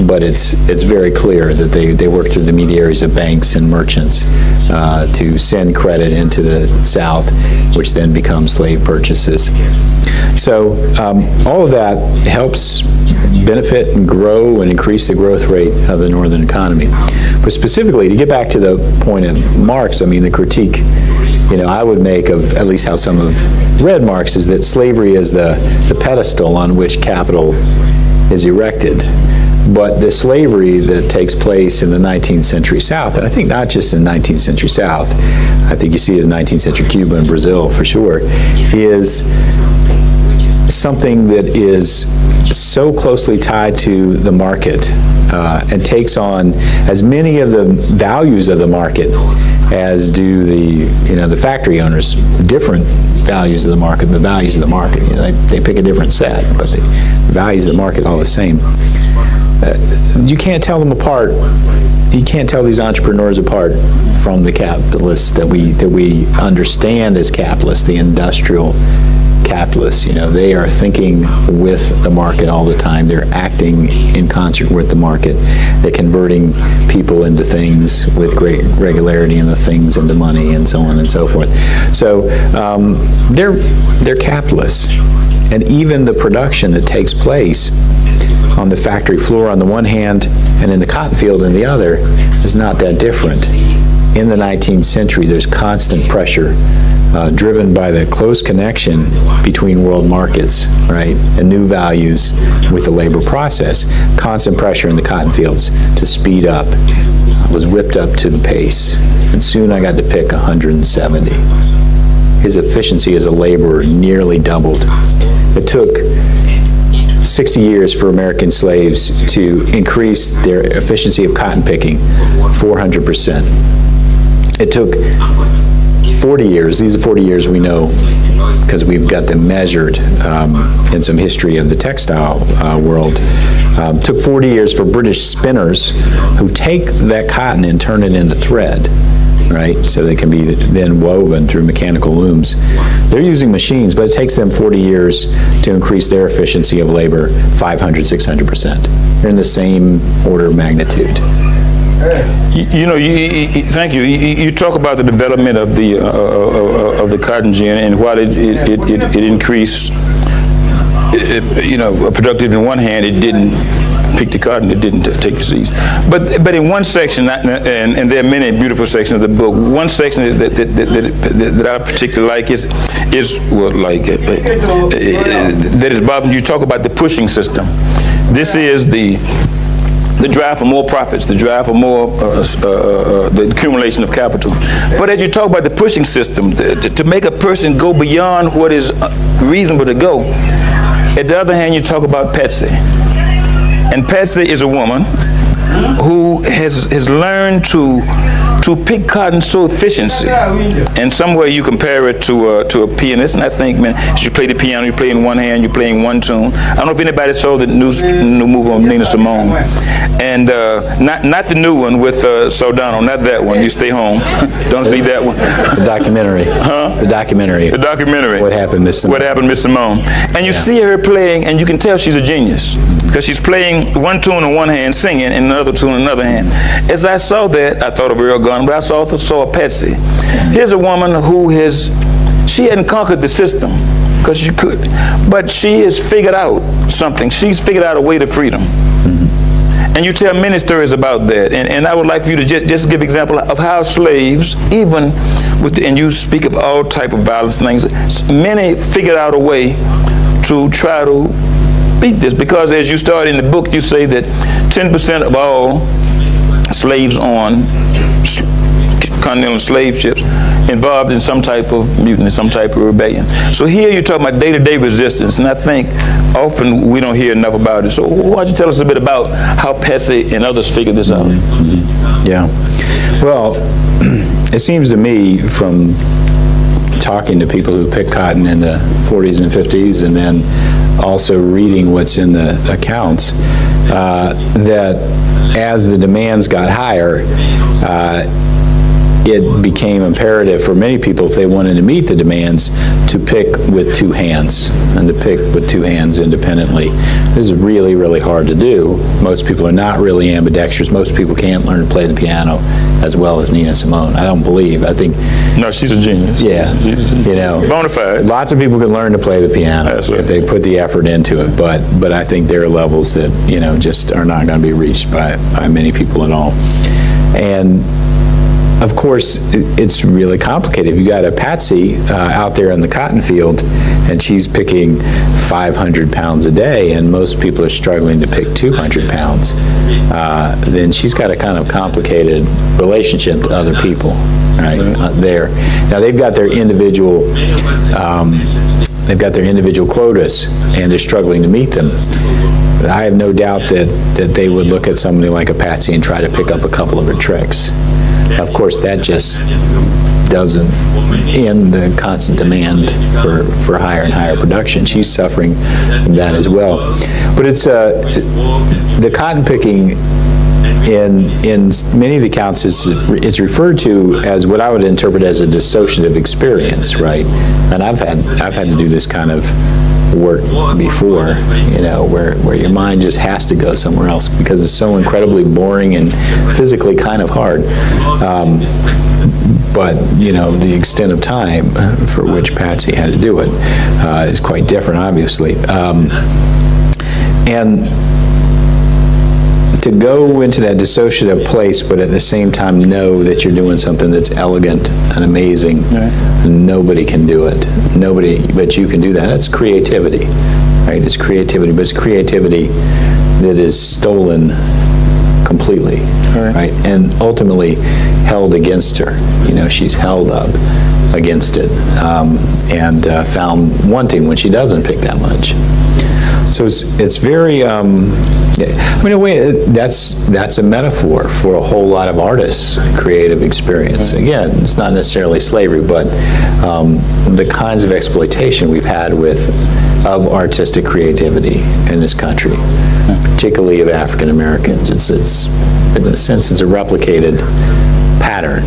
But it's very clear that they work through the intermediaries of banks and merchants to send credit into the South, which then becomes slave purchases. So all of that helps benefit and grow and increase the growth rate of the Northern economy. But specifically, to get back to the point of Marx, I mean, the critique, I would make of at least how some have read Marx is that slavery is the pedestal on which capital is erected. But the slavery that takes place in the 19th century South, and I think not just in the 19th century South, I think you see it in 19th century Cuba and Brazil for sure, is something that is so closely tied to the market and takes on as many of the values of the market as do the factory owners. Different values of the market, but values of the market. They pick a different set, but the values of the market are all the same. You can't tell them apart. You can't tell these entrepreneurs apart from the capitalists that we understand as capitalists, the industrial capitalists. They are thinking with the market all the time. They're acting in concert with the market. They're converting people into things with great regularity and the things into money and so on and so forth. So they're capitalists. And even the production that takes place on the factory floor on the one hand and in the cotton field on the other is not that different. In the 19th century, there's constant pressure driven by the close connection between world markets, right, and new values with the labor process. Constant pressure in the cotton fields to speed up. I was whipped up to the pace, and soon I got to pick 170. His efficiency as a laborer nearly doubled. It took 60 years for American slaves to increase their efficiency of cotton picking 400%. It took 40 years, these are 40 years we know because we've got them measured in some history of the textile world. Took 40 years for British spinners who take that cotton and turn it into thread, right? So they can be then woven through mechanical looms. They're using machines, but it takes them 40 years to increase their efficiency of labor 500, 600%. They're in the same order of magnitude. Thank you. You talk about the development of the cotton gin and while it increased, productive in one hand, it didn't pick the cotton, it didn't take the seeds. But in one section, and there are many beautiful sections of the book. One section that I particularly like is that is bothering you. Talk about the pushing system. This is the the drive for more profits, the drive for more, the accumulation of capital. But as you talk about the pushing system, to make a person go beyond what is reasonable to go, at the other hand, you talk about Patsy. And Patsy is a woman who has learned to pick cotton so efficiently. And somewhere you compare it to a pianist, and I think, man, as you play the piano, you play in one hand, you're playing one tune. I don't know if anybody saw the new movie on Nina Simone, and not the new one with Sodano, not that one. You stay home. Don't see that one. The documentary. Huh? The documentary. The documentary. What happened, Miss Simone? What happened, Miss Simone? And you see her playing, and you can tell she's a genius because she's playing one tune in one hand, singing, and another tune in another hand. As I saw that, I thought of Earl Gunn, but I also saw a Patsy. Here's a woman who she hadn't conquered the system, because she could, but she has figured out something. She's figured out a way to freedom. And you tell many stories about that. And I would like for you to just give example of how slaves, even with and you speak of all type of violence things, many figured out a way to try to beat this. Because as you start in the book, you say that 10% of all slaves on continental slave ships involved in some type of mutiny, some type of rebellion. So here you're talking about day-to-day resistance, and I think often we don't hear enough about it. So why don't you tell us a bit about how Patsy and others figured this out? Yeah. Well, it seems to me from talking to people who picked cotton in the 40s and 50s, and then also reading what's in the accounts, that as the demands got higher, it became imperative for many people, if they wanted to meet the demands, to pick with two hands, and to pick with two hands independently. This is really, really hard to do. Most people are not really ambidextrous. Most people can't learn to play the piano as well as Nina Simone. I don't believe. I think... No, she's a genius. Yeah. You know. Bona fide. Lots of people can learn to play the piano if they put the effort into it, but I think there are levels that, you know, just are not going to be reached by many people at all. And of course, it's really complicated. You got a Patsy out there in the cotton field, and she's picking 500 pounds a day, and most people are struggling to pick 200 pounds. Then she's got a kind of complicated relationship to other people, right? There. Now they've got their individual quotas, and they're struggling to meet them. I have no doubt that they would look at somebody like a Patsy and try to pick up a couple of her tricks. Of course, that just doesn't end the constant demand for higher and higher production. She's suffering from that as well. But it's the cotton picking in many of the accounts it's referred to as what I would interpret as a dissociative experience, right? And I've had to do this kind of work before, you know, where your mind just has to go somewhere else because it's so incredibly boring and physically kind of hard. But, you know, the extent of time for which Patsy had to do it is quite different, obviously. And to go into that dissociative place, but at the same time know that you're doing something that's elegant and amazing. Right. Nobody can do it. Nobody but you can do that. That's creativity, right? It's creativity, but it's creativity that is stolen completely, right? And ultimately held against her. You know, she's held up against it and found wanting when she doesn't pick that much. So it's very, I mean, in a way, that's a metaphor for a whole lot of artists' creative experience. Again, it's not necessarily slavery, but the kinds of exploitation we've had of artistic creativity in this country, particularly of African Americans. It's in a sense, it's a replicated pattern.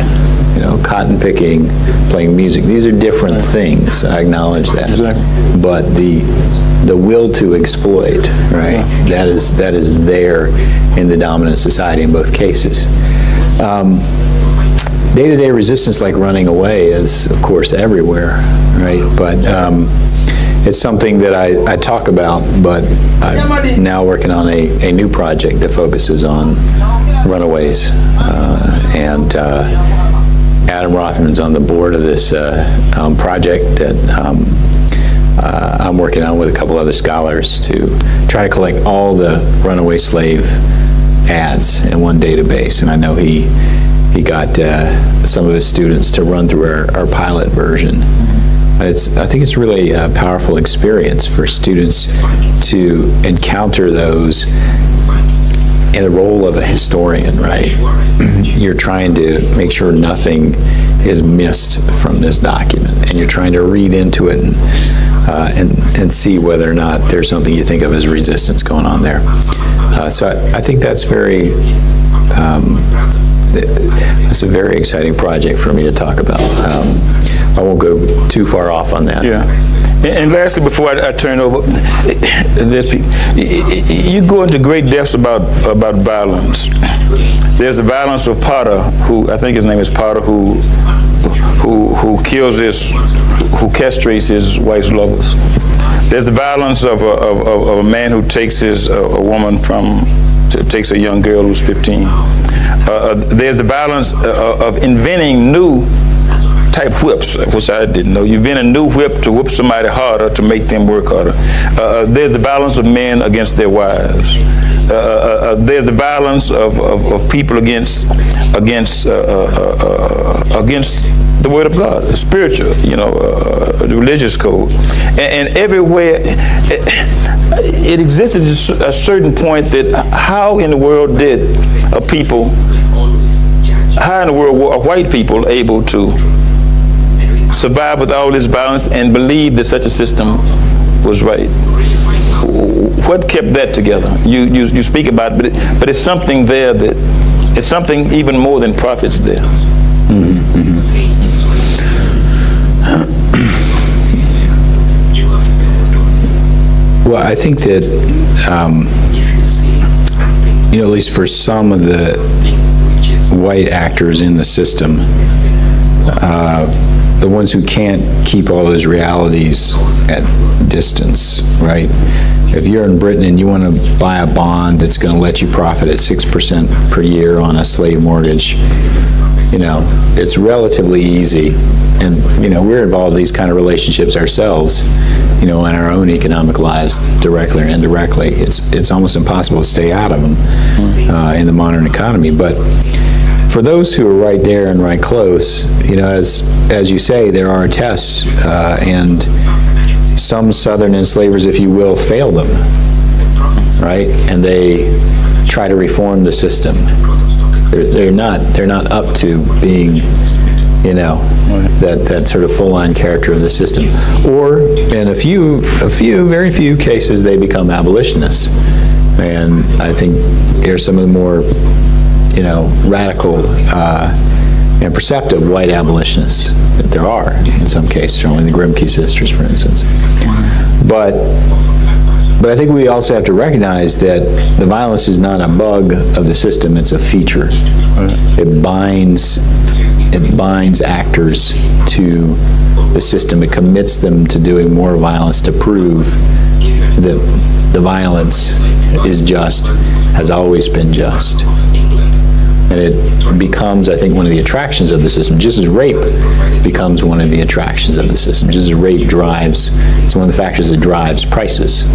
You know, cotton picking, playing music. These are different things. I acknowledge that. Exactly. But the will to exploit, right? That is there in the dominant society in both cases. Day-to-day resistance, like running away, is of course everywhere, right? But it's something that I talk about, but I'm now working on a new project that focuses on runaways, and Adam Rothman's on the board of this project that I'm working on with a couple other scholars to try to collect all the runaway slave ads in one database, and I know he got some of his students to run through our pilot version. I think it's really a powerful experience for students to encounter those in the role of a historian, right? You're trying to make sure nothing is missed from this document, and you're trying to read into it and see whether or not there's something you think of as resistance going on there. So I think that's it's a very exciting project for me to talk about. I won't go too far off on that. Yeah. And lastly, before I turn over, you go into great depths about violence. There's the violence of Potter, who I think his name is Potter, who castrates his wife's lovers. There's the violence of a man who takes a woman takes a young girl who's 15. There's the violence of inventing new type whips, which I didn't know. You invent a new whip to whip somebody harder, to make them work harder. There's the violence of men against their wives. There's the violence of people against the Word of God, the spiritual, the religious code, and everywhere it existed at a certain point. That how in the world did were white people able to survive with all this violence and believe that such a system was right? What kept that together? You speak about it, but it's something there it's something even more than prophets there. Well, I think that, at least for some of the white actors in the system, the ones who can't keep all those realities at distance, right? If you're in Britain and you want to buy a bond that's going to let you profit at 6% per year on a slave mortgage, it's relatively easy. And, we're involved in these kind of relationships ourselves, in our own economic lives, directly or indirectly. It's almost impossible to stay out of them in the modern economy. But for those who are right there and right close, as you say, there are tests, and some Southern enslavers, if you will, fail them, right? And they try to reform the system. They're not up to being, that sort of full-on character of the system. Or in very few cases, they become abolitionists. And I think they're some of the more, radical and perceptive white abolitionists that there are in some cases, certainly the Grimke sisters, for instance. But I think we also have to recognize that the violence is not a bug of the system, it's a feature. It binds actors to the system. It commits them to doing more violence to prove that the violence is just, has always been just. And it becomes, I think, one of the attractions of the system, just as rape becomes one of the attractions of the system, just as rape it's one of the factors that drives prices,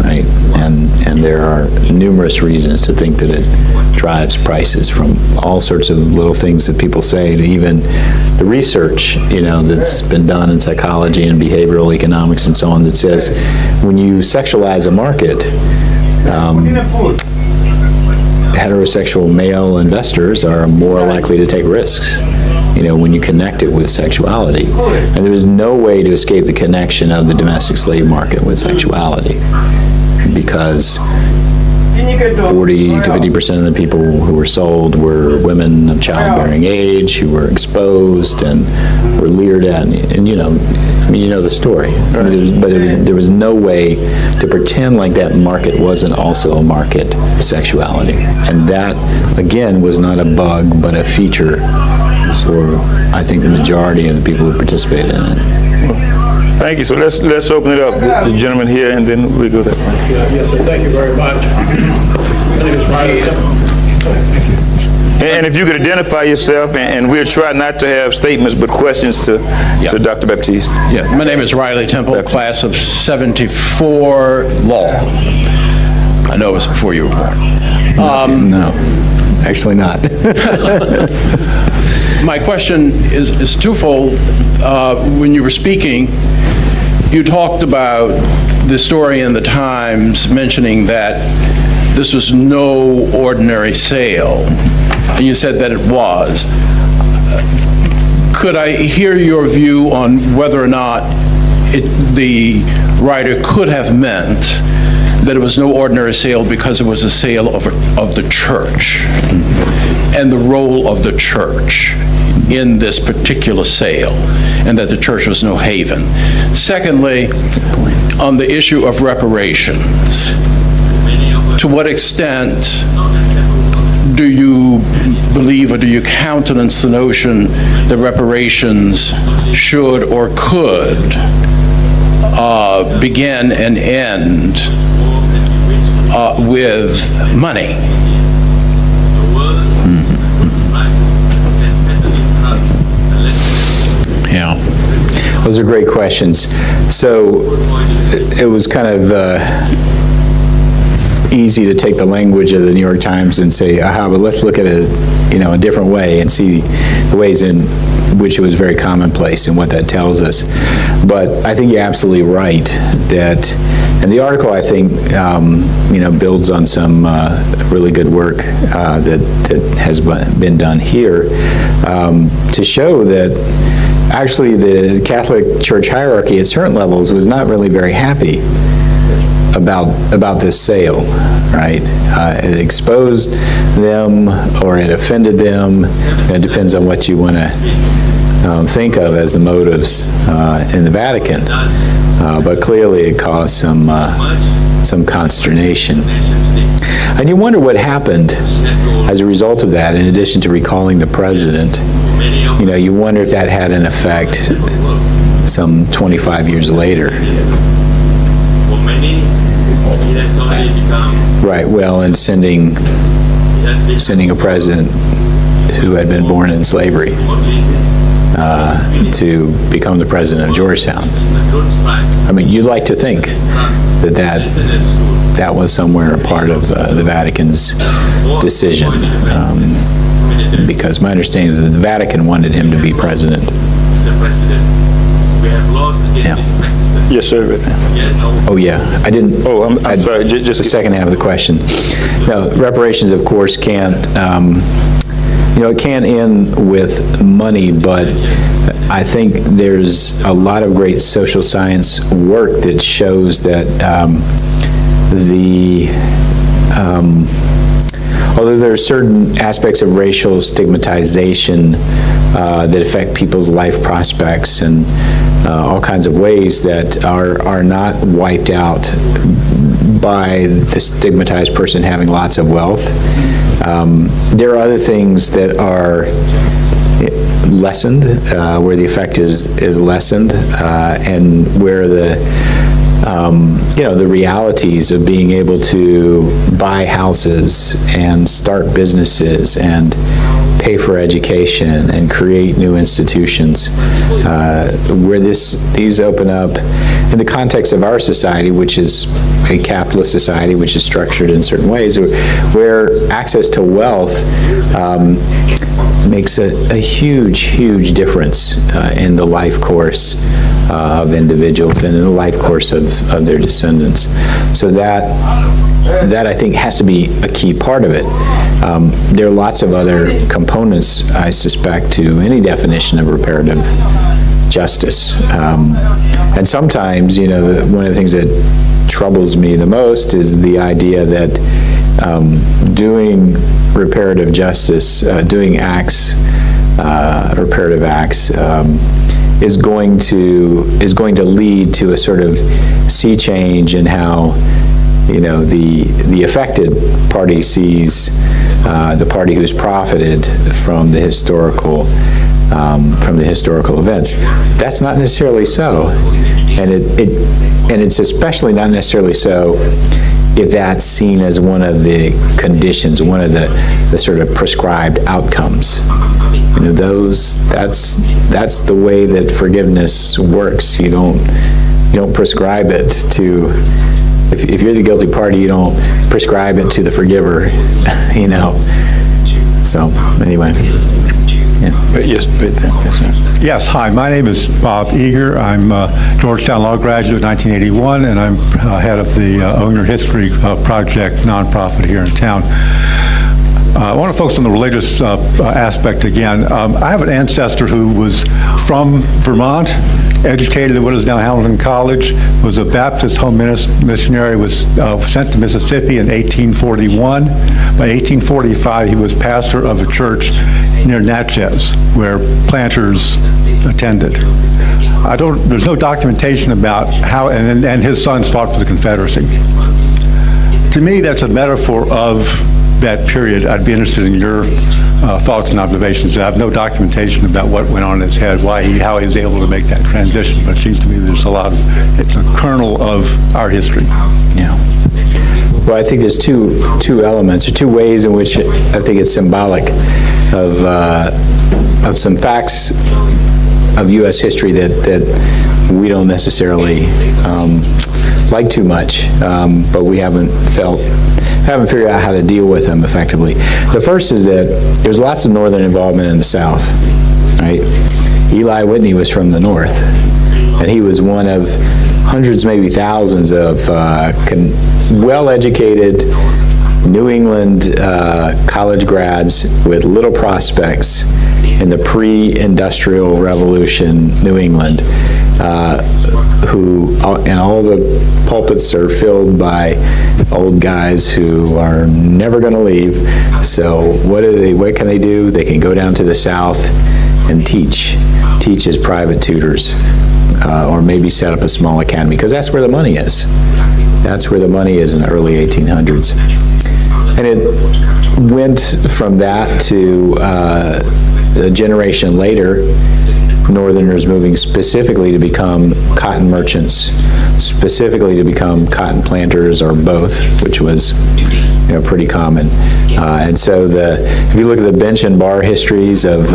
right? And there are numerous reasons to think that it drives prices, from all sorts of little things that people say to even the research, that's been done in psychology and behavioral economics and so on, that says when you sexualize a market, heterosexual male investors are more likely to take risks, when you connect it with sexuality. And there is no way to escape the connection of the domestic slave market with sexuality, because 40 to 50% of the people who were sold were women of childbearing age who were exposed and were leered at, and the story. There was no way to pretend like that market wasn't also a market, sexuality. And that, again, was not a bug, but a feature for, I think, the majority of the people who participated in it. Thank you. So let's open it up. The gentleman here, and then we go that way. Yes, sir. Thank you very much. My name is Whyt.e. And if you could identify yourself, and we'll try not to have statements but questions to Dr. Baptiste. Yeah, my name is Riley Temple, class of '74, law. I know it was before you were born. No, actually not. My question is twofold. When you were speaking, you talked about the story in the Times mentioning that this was no ordinary sale, and you said that it was. Could I hear your view on whether or not the writer could have meant that it was no ordinary sale because it was a sale of the church and the role of the church in this particular sale, and that the church was no haven? Secondly, on the issue of reparations, to what extent do you believe, or do you countenance the notion that reparations should or could begin and end with money? Yeah, those are great questions. So it was kind of easy to take the language of the New York Times and say, aha, but let's look at it, a different way and see the ways in which it was very commonplace and what that tells us. But I think you're absolutely right that, and the article, I think, builds on some really good work that has been done here to show that actually the Catholic Church hierarchy at certain levels was not really very happy about this sale, right? It exposed them, or it offended them. It depends on what you want to think of as the motives in the Vatican. But clearly it caused some consternation. And you wonder what happened as a result of that, in addition to recalling the president. You wonder if that had an effect some 25 years later. Right, well, and sending a president who had been born in slavery to become the president of Georgetown. I mean, you'd like to think that was somewhere a part of the Vatican's decision, because my understanding is that the Vatican wanted him to be president. Yeah. Yes, sir. Oh, yeah. I didn't. Oh, I'm sorry. Just the second half of the question. No, reparations, of course, can't. It can't end with money, but I think there's a lot of great social science work that shows that although there are certain aspects of racial stigmatization that affect people's life prospects and all kinds of ways that are not wiped out by the stigmatized person having lots of wealth. There are other things that are lessened, where the effect is lessened, and where the realities of being able to buy houses and start businesses and pay for education and create new institutions, where these open up in the context of our society, which is a capitalist society, which is structured in certain ways, where access to wealth makes a huge difference in the life course of individuals and in the life course of their descendants. So that I think has to be a key part of it. There are lots of other components, I suspect, to any definition of reparative justice. And sometimes, one of the things that troubles me the most is the idea that doing reparative justice, doing acts, reparative acts, is going to lead to a sort of sea change in how the affected party sees the party who's profited from the historical events. That's not necessarily so, and it's especially not necessarily so if that's seen as one of the conditions, one of the sort of prescribed outcomes. That's the way that forgiveness works. You don't prescribe it to if you're the guilty party, you don't prescribe it to the forgiver, you know. So, anyway. Yeah. Yes, yes, sir. Yes, hi, my name is Bob Eager. I'm a Georgetown Law graduate, 1981, and I'm head of the Owner History Project nonprofit here in town. I want to focus on the religious aspect again. I have an ancestor who was from Vermont, educated at what is now Hamilton College, was a Baptist home missionary, was sent to Mississippi in 1841. By 1845, he was pastor of a church near Natchez, where planters attended. There's no documentation about how, and his sons fought for the Confederacy. To me, that's a metaphor of that period. I'd be interested in your thoughts and observations. I have no documentation about what went on in his head, how he was able to make that transition, but it seems to me there's it's a kernel of our history. Yeah. Well, I think there's two elements, or two ways in which I think it's symbolic of some facts of U.S. history that we don't necessarily like too much, but we haven't figured out how to deal with them effectively. The first is that there's lots of Northern involvement in the South, right? Eli Whitney was from the North, and he was one of hundreds, maybe thousands of well-educated New England college grads with little prospects in the pre-industrial revolution New England, and all the pulpits are filled by old guys who are never going to leave. So what can they do? They can go down to the South and teach as private tutors, or maybe set up a small academy, because that's where the money is. That's where the money is in the early 1800s. And it went from that to a generation later, Northerners moving specifically to become cotton merchants, specifically to become cotton planters, or both, which was pretty common. And so if you look at the bench and bar histories of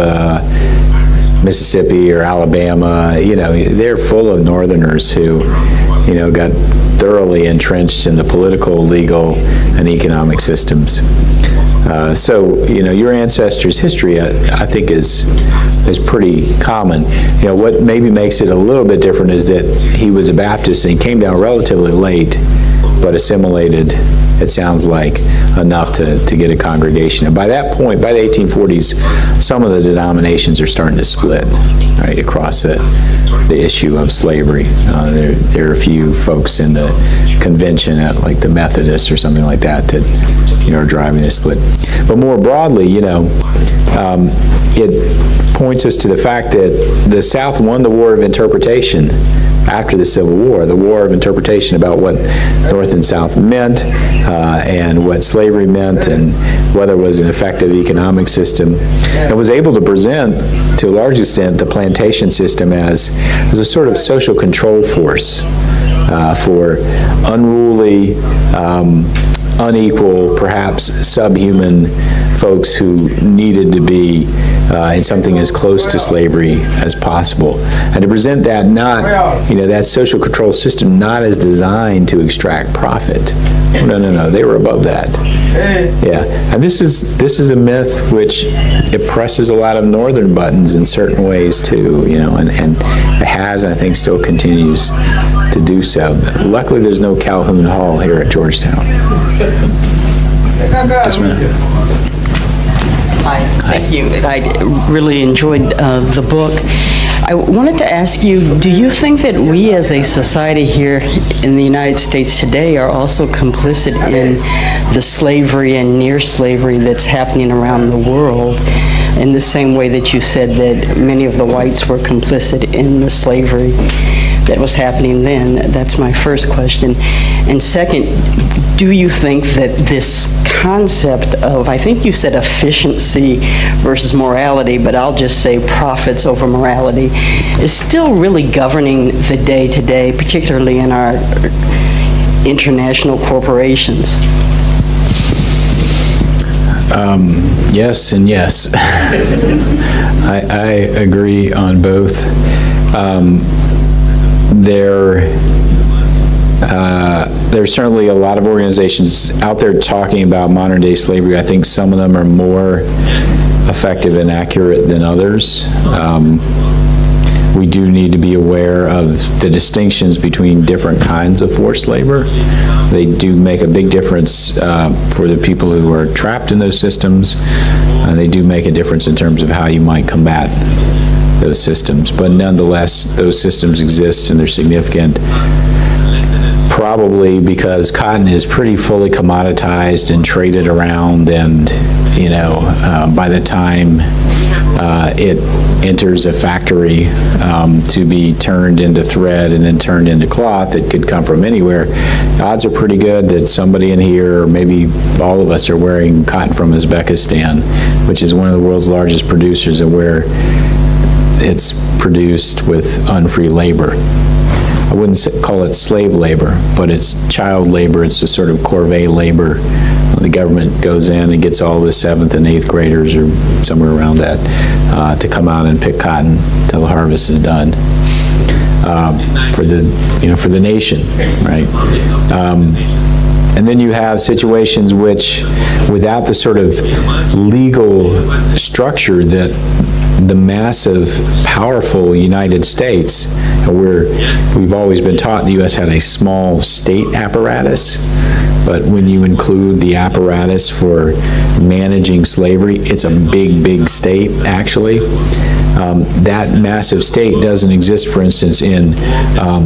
Mississippi or Alabama, they're full of Northerners who, got thoroughly entrenched in the political, legal, and economic systems. So, your ancestors' history, I think, is pretty common. What maybe makes it a little bit different is that he was a Baptist and he came down relatively late, but assimilated, it sounds like, enough to get a congregation. And by that point, by the 1840s, some of the denominations are starting to split, right, across the issue of slavery. There are a few folks in the convention, at like the Methodists or something like that, are driving the split. But more broadly, it points us to the fact that the South won the war of interpretation after the Civil War, the war of interpretation about what North and South meant, and what slavery meant, and whether it was an effective economic system, and was able to present, to a large extent, the plantation system as a sort of social control force for unruly, unequal, perhaps subhuman folks who needed to be in something as close to slavery as possible. And to present that that social control system not as designed to extract profit. No, they were above that. Yeah, and this is a myth which it presses a lot of Northern buttons in certain ways too, and it has, I think, still continues to do so. Luckily, there's no Calhoun Hall here at Georgetown. Yes, ma'am. Hi, thank you. I really enjoyed the book. I wanted to ask you, do you think that we as a society here in the United States today are also complicit in the slavery and near slavery that's happening around the world, in the same way that you said that many of the whites were complicit in the slavery that was happening then? That's my first question. And second, do you think that this concept of, I think you said efficiency versus morality, but I'll just say profits over morality, is still really governing the day-to-day, particularly in our international corporations? Yes and yes. I agree on both. There's certainly a lot of organizations out there talking about modern-day slavery. I think some of them are more effective and accurate than others. We do need to be aware of the distinctions between different kinds of forced labor. They do make a big difference for the people who are trapped in those systems. They do make a difference in terms of how you might combat those systems. But nonetheless, those systems exist and they're significant, probably because cotton is pretty fully commoditized and traded around, and, by the time it enters a factory to be turned into thread and then turned into cloth, it could come from anywhere. The odds are pretty good that somebody in here, or maybe all of us, are wearing cotton from Uzbekistan, which is one of the world's largest producers, and where it's produced with unfree labor. I wouldn't call it slave labor, but it's child labor. It's a sort of corvée labor. The government goes in and gets all the 7th and 8th graders, or somewhere around that, to come out and pick cotton till the harvest is done, for the nation, right? And then you have situations which, without the sort of legal structure that the massive, powerful United States, where we've always been taught the U.S. had a small state apparatus, but when you include the apparatus for managing slavery, it's a big, big state, actually. That massive state doesn't exist, for instance, in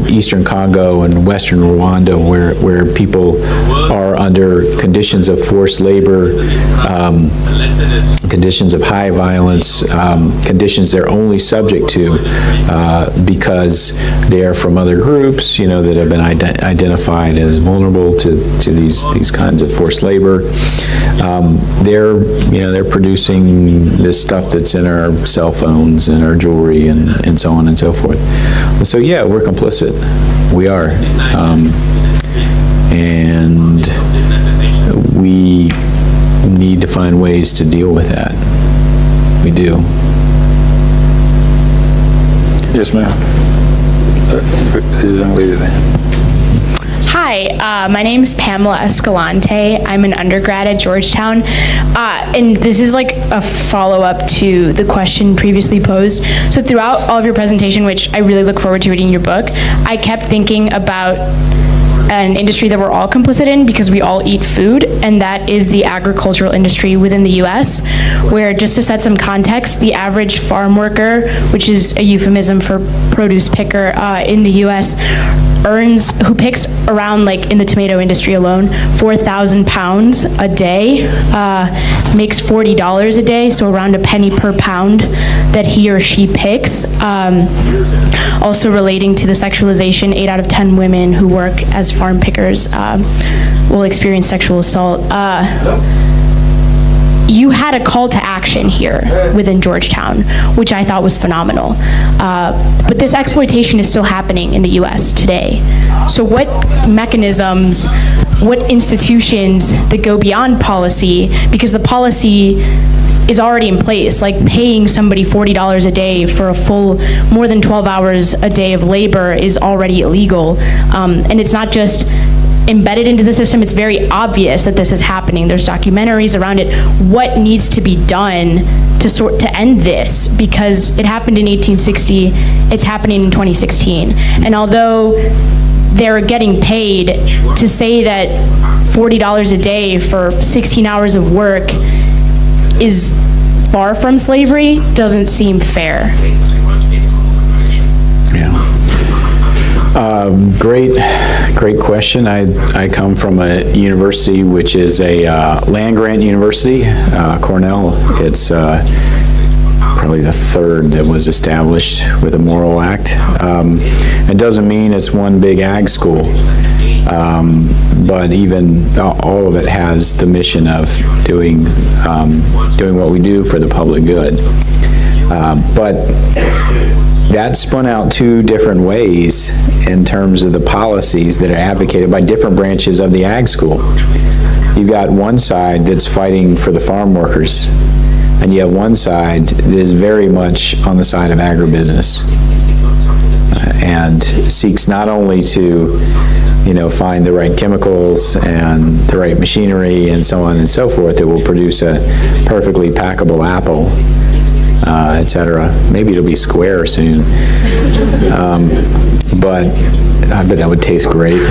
Eastern Congo and Western Rwanda, where people are under conditions of forced labor, conditions of high violence, conditions they're only subject to because they are from other groups, that have been identified as vulnerable to these kinds of forced labor. They're producing this stuff that's in our cell phones and our jewelry and so on and so forth. So yeah, we're complicit. We are. And we need to find ways to deal with that. We do. Yes, ma'am. There's a young lady there. Hi, my name is Pamela Escalante. I'm an undergrad at Georgetown, and this is like a follow-up to the question previously posed. So throughout all of your presentation, which I really look forward to reading your book, I kept thinking about an industry that we're all complicit in because we all eat food, and that is the agricultural industry within the U.S., where, just to set some context, the average farm worker, which is a euphemism for produce picker in the U.S., who picks around, like in the tomato industry alone, 4,000 pounds a day, makes $40 a day, so around a penny per pound that he or she picks. Also relating to the sexualization, 8 out of 10 women who work as farm pickers will experience sexual assault. You had a call to action here within Georgetown, which I thought was phenomenal. But this exploitation is still happening in the U.S. today. So what mechanisms, what institutions that go beyond policy, because the policy is already in place, like paying somebody $40 a day for a full, more than 12 hours a day of labor is already illegal. And it's not just embedded into the system, it's very obvious that this is happening. There's documentaries around it. What needs to be done to end this? Because it happened in 1860, it's happening in 2016. And although they're getting paid, to say that $40 a day for 16 hours of work is far from slavery doesn't seem fair. Great question. I come from a university which is a land-grant university, Cornell. It's probably the third that was established with a Morrill Act. It doesn't mean it's one big ag school, but even all of it has the mission of doing what we do for the public good. But that spun out 2 different ways in terms of the policies that are advocated by different branches of the ag school. You've got one side that's fighting for the farm workers, and you have one side that is very much on the side of agribusiness and seeks not only to find the right chemicals and the right machinery and so on and so forth that will produce a perfectly packable apple, et cetera. Maybe it'll be square soon. But I bet that would taste great.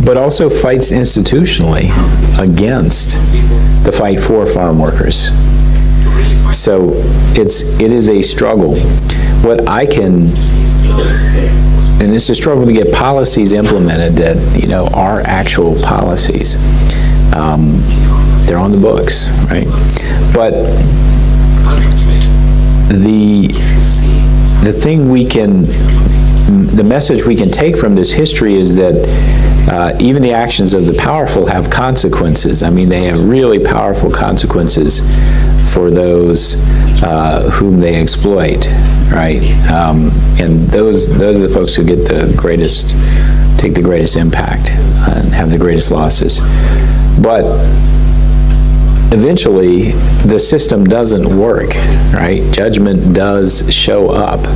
But also fights institutionally against the fight for farm workers. So it is a struggle. What I can, and it's a struggle to get policies implemented that, are actual policies. They're on the books, right? But the thing the message we can take from this history is that even the actions of the powerful have consequences. I mean, they have really powerful consequences for those whom they exploit, right? And those are the folks who get take the greatest impact and have the greatest losses. But eventually, the system doesn't work, right? Judgment does show up.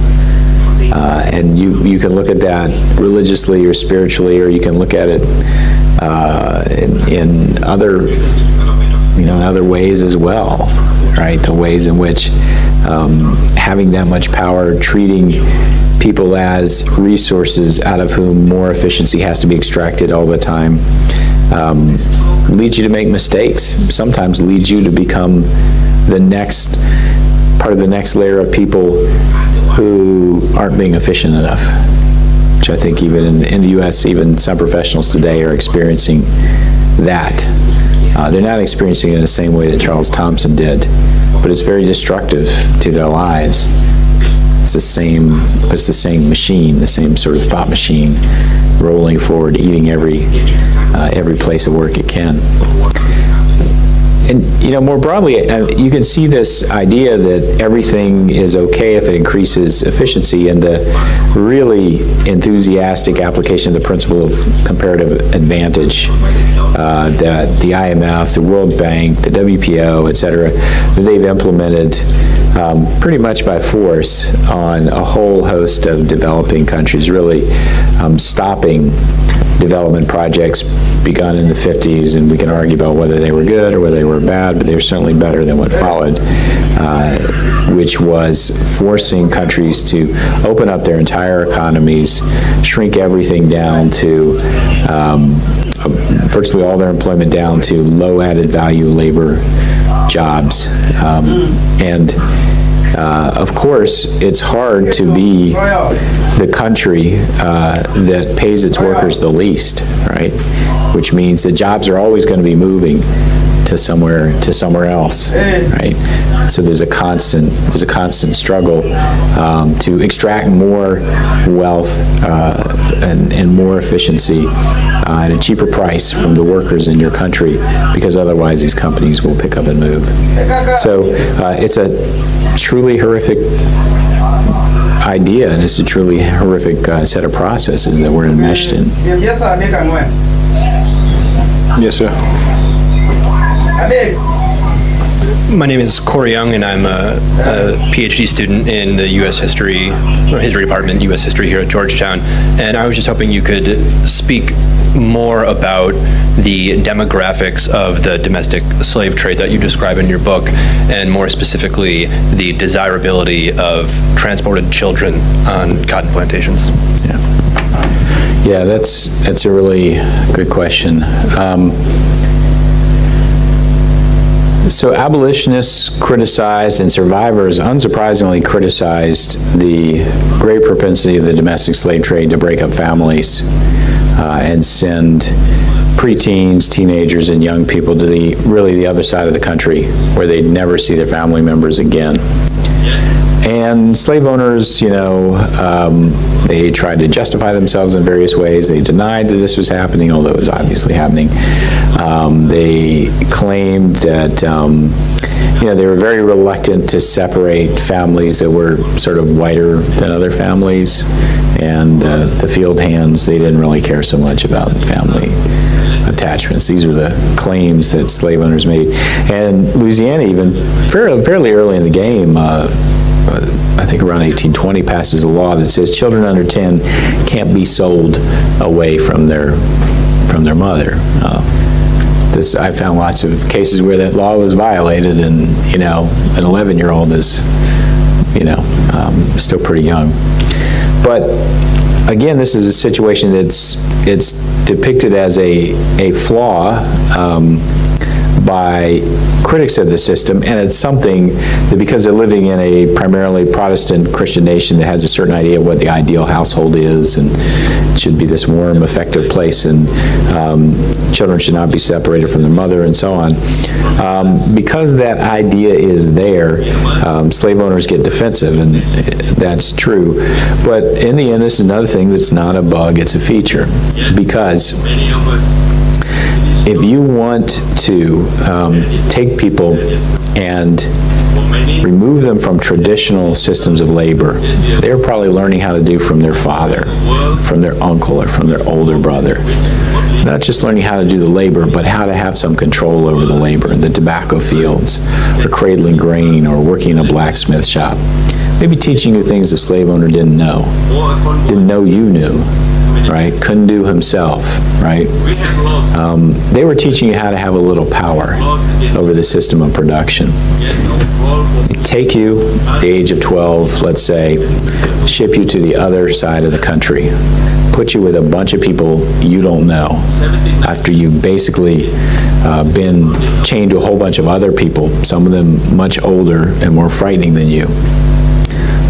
And you can look at that religiously or spiritually, or you can look at it in other, in other ways as well, right? The ways in which having that much power, treating people as resources out of whom more efficiency has to be extracted all the time, leads you to make mistakes, sometimes leads you to become part of the next layer of people who aren't being efficient enough, which I think even in the U.S., even some professionals today are experiencing that. They're not experiencing it in the same way that Charles Thompson did, but it's very destructive to their lives. It's the same machine, the same sort of thought machine, rolling forward, eating every place of work it can. And, more broadly, you can see this idea that everything is okay if it increases efficiency, and the really enthusiastic application of the principle of comparative advantage that the IMF, the World Bank, the WPO, et cetera, that they've implemented pretty much by force on a whole host of developing countries, really stopping development projects begun in the 50s, and we can argue about whether they were good or whether they were bad, but they were certainly better than what followed, which was forcing countries to open up their entire economies, shrink everything down to virtually all their employment down to low added value labor jobs. Of course, it's hard to be the country that pays its workers the least, right? Which means that jobs are always going to be moving to somewhere else, right? So there's a constant struggle to extract more wealth and more efficiency at a cheaper price from the workers in your country, because otherwise these companies will pick up and move. So it's a truly horrific idea, and it's a truly horrific set of processes that we're enmeshed in. Yes, sir. My name is Corey Young, and I'm a PhD student in the U.S. History, or History Department, U.S. History here at Georgetown. And I was just hoping you could speak more about the demographics of the domestic slave trade that you describe in your book, and more specifically, the desirability of transported children on cotton plantations. Yeah, that's a really good question. So abolitionists criticized, and survivors unsurprisingly criticized, the great propensity of the domestic slave trade to break up families and send preteens, teenagers, and young people to the other side of the country, where they'd never see their family members again. And slave owners, they tried to justify themselves in various ways. They denied that this was happening, although it was obviously happening. They claimed that, they were very reluctant to separate families that were sort of whiter than other families. And the field hands, they didn't really care so much about family attachments. These were the claims that slave owners made. And Louisiana, even fairly early in the game, I think around 1820, passes a law that says children under 10 can't be sold away from their mother. I found lots of cases where that law was violated, and an 11-year-old is still pretty young. But again, this is a situation it's depicted as a flaw by critics of the system, and it's something that, because they're living in a primarily Protestant Christian nation that has a certain idea of what the ideal household is, and it should be this warm, effective place, and children should not be separated from their mother, and so on. Because that idea is there, slave owners get defensive, and that's true. But in the end, this is another thing that's not a bug, it's a feature. Because if you want to take people and remove them from traditional systems of labor, they're probably learning how to do from their father, from their uncle, or from their older brother. Not just learning how to do the labor, but how to have some control over the labor in the tobacco fields, or cradling grain, or working in a blacksmith shop. Maybe teaching you things the slave owner didn't know you knew. Right? Couldn't do himself, right? They were teaching you how to have a little power over the system of production. They take you at the age of 12, let's say, ship you to the other side of the country, put you with a bunch of people you don't know, after you've basically been chained to a whole bunch of other people, some of them much older and more frightening than you.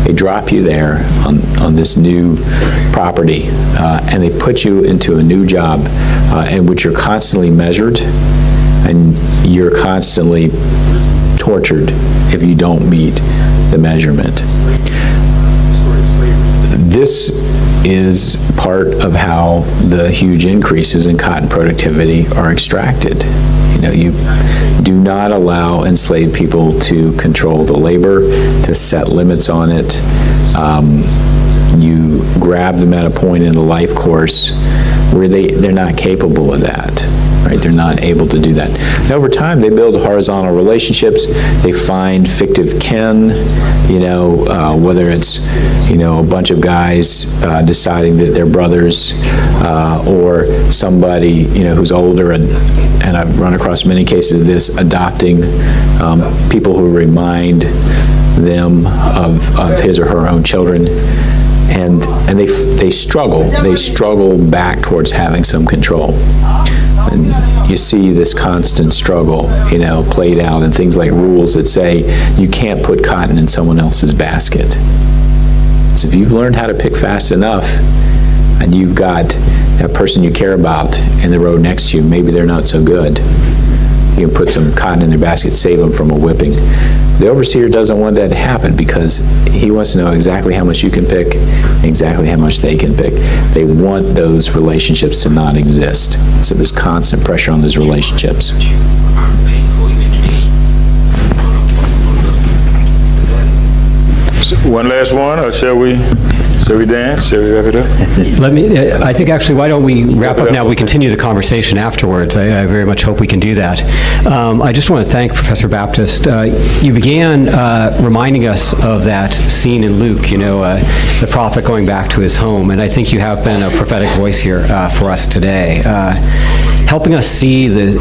They drop you there on this new property, and they put you into a new job in which you're constantly measured, and you're constantly tortured if you don't meet the measurement. This is part of how the huge increases in cotton productivity are extracted. You do not allow enslaved people to control the labor, to set limits on it. You grab them at a point in the life course where they're not capable of that, right? They're not able to do that. And over time, they build horizontal relationships. They find fictive kin, whether it's, a bunch of guys deciding that they're brothers, or somebody, who's older, and I've run across many cases of this, adopting people who remind them of his or her own children. And they struggle back towards having some control. And you see this constant struggle, played out in things like rules that say you can't put cotton in someone else's basket. So if you've learned how to pick fast enough, and you've got that person you care about in the row next to you, maybe they're not so good, you can put some cotton in their basket, save them from a whipping. The overseer doesn't want that to happen, because he wants to know exactly how much you can pick, exactly how much they can pick. They want those relationships to not exist. So there's constant pressure on those relationships. So one last one, or shall we dance? Shall we wrap it up? I think actually, why don't we wrap up now? We continue the conversation afterwards. I very much hope we can do that. I just want to thank Professor Baptist. You began reminding us of that scene in Luke, the prophet going back to his home, and I think you have been a prophetic voice here for us today, helping us see the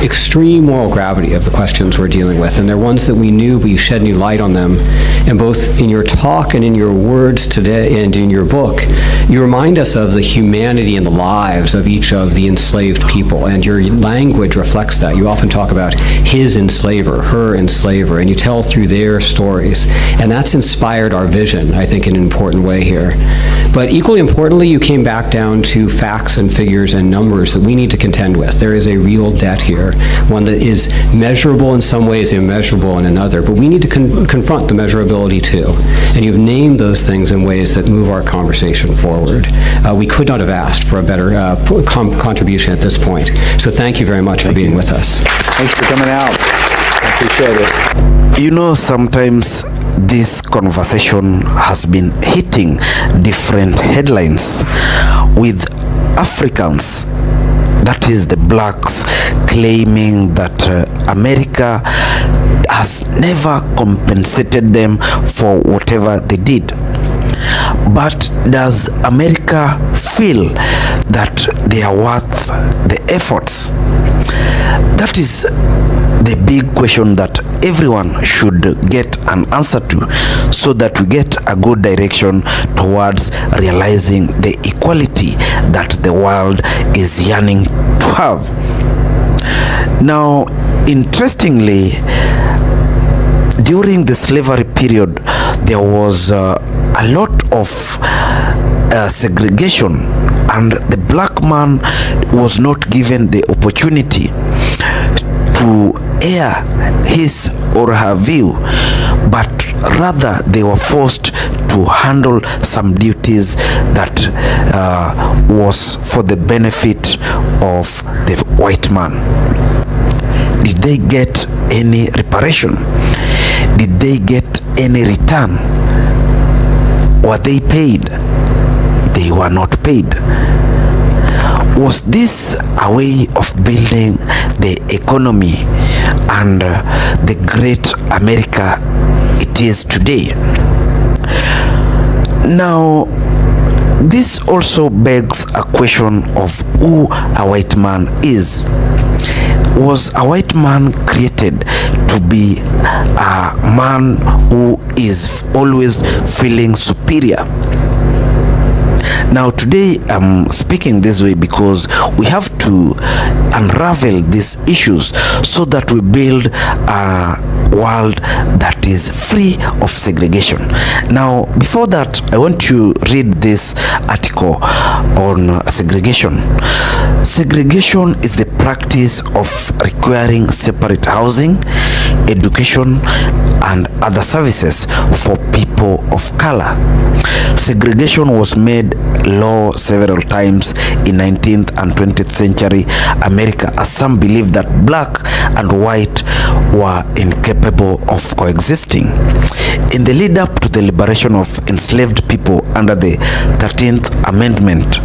extreme moral gravity of the questions we're dealing with. And they're ones that we knew, but you shed new light on them. And both in your talk and in your words today and in your book, you remind us of the humanity and the lives of each of the enslaved people. And your language reflects that. You often talk about his enslaver, her enslaver, and you tell through their stories. And that's inspired our vision, I think, in an important way here. But equally importantly, you came back down to facts and figures and numbers that we need to contend with. There is a real debt here, one that is measurable in some ways, immeasurable in another, but we need to confront the measurability too. And you've named those things in ways that move our conversation forward. We could not have asked for a better contribution at this point. So thank you very much for being with us. Thanks for coming out. I appreciate it. Sometimes this conversation has been hitting different headlines with Africans that is the blacks, claiming that America has never compensated them for whatever they did. But does America feel that they are worth the efforts? That is the big question that everyone should get an answer to, so that we get a good direction towards realizing the equality that the world is yearning to have. Now, interestingly, during the slavery period, there was a lot of segregation, and the black man was not given the opportunity to air his or her view, but rather they were forced to handle some duties that was for the benefit of the white man. Did they get any reparation? Did they get any return? Were they paid? They were not paid. Was this a way of building the economy and the great America it is today? Now, this also begs a question of who a white man is. Was a white man created to be a man who is always feeling superior? Now, today I'm speaking this way because we have to unravel these issues so that we build a world that is free of segregation. Now, before that, I want to read this article on segregation. Segregation is the practice of requiring separate housing, education, and other services for people of color. Segregation was made law several times in 19th and 20th century America, as some believed that black and white were incapable of coexisting. In the lead up to the liberation of enslaved people under the 13th Amendment,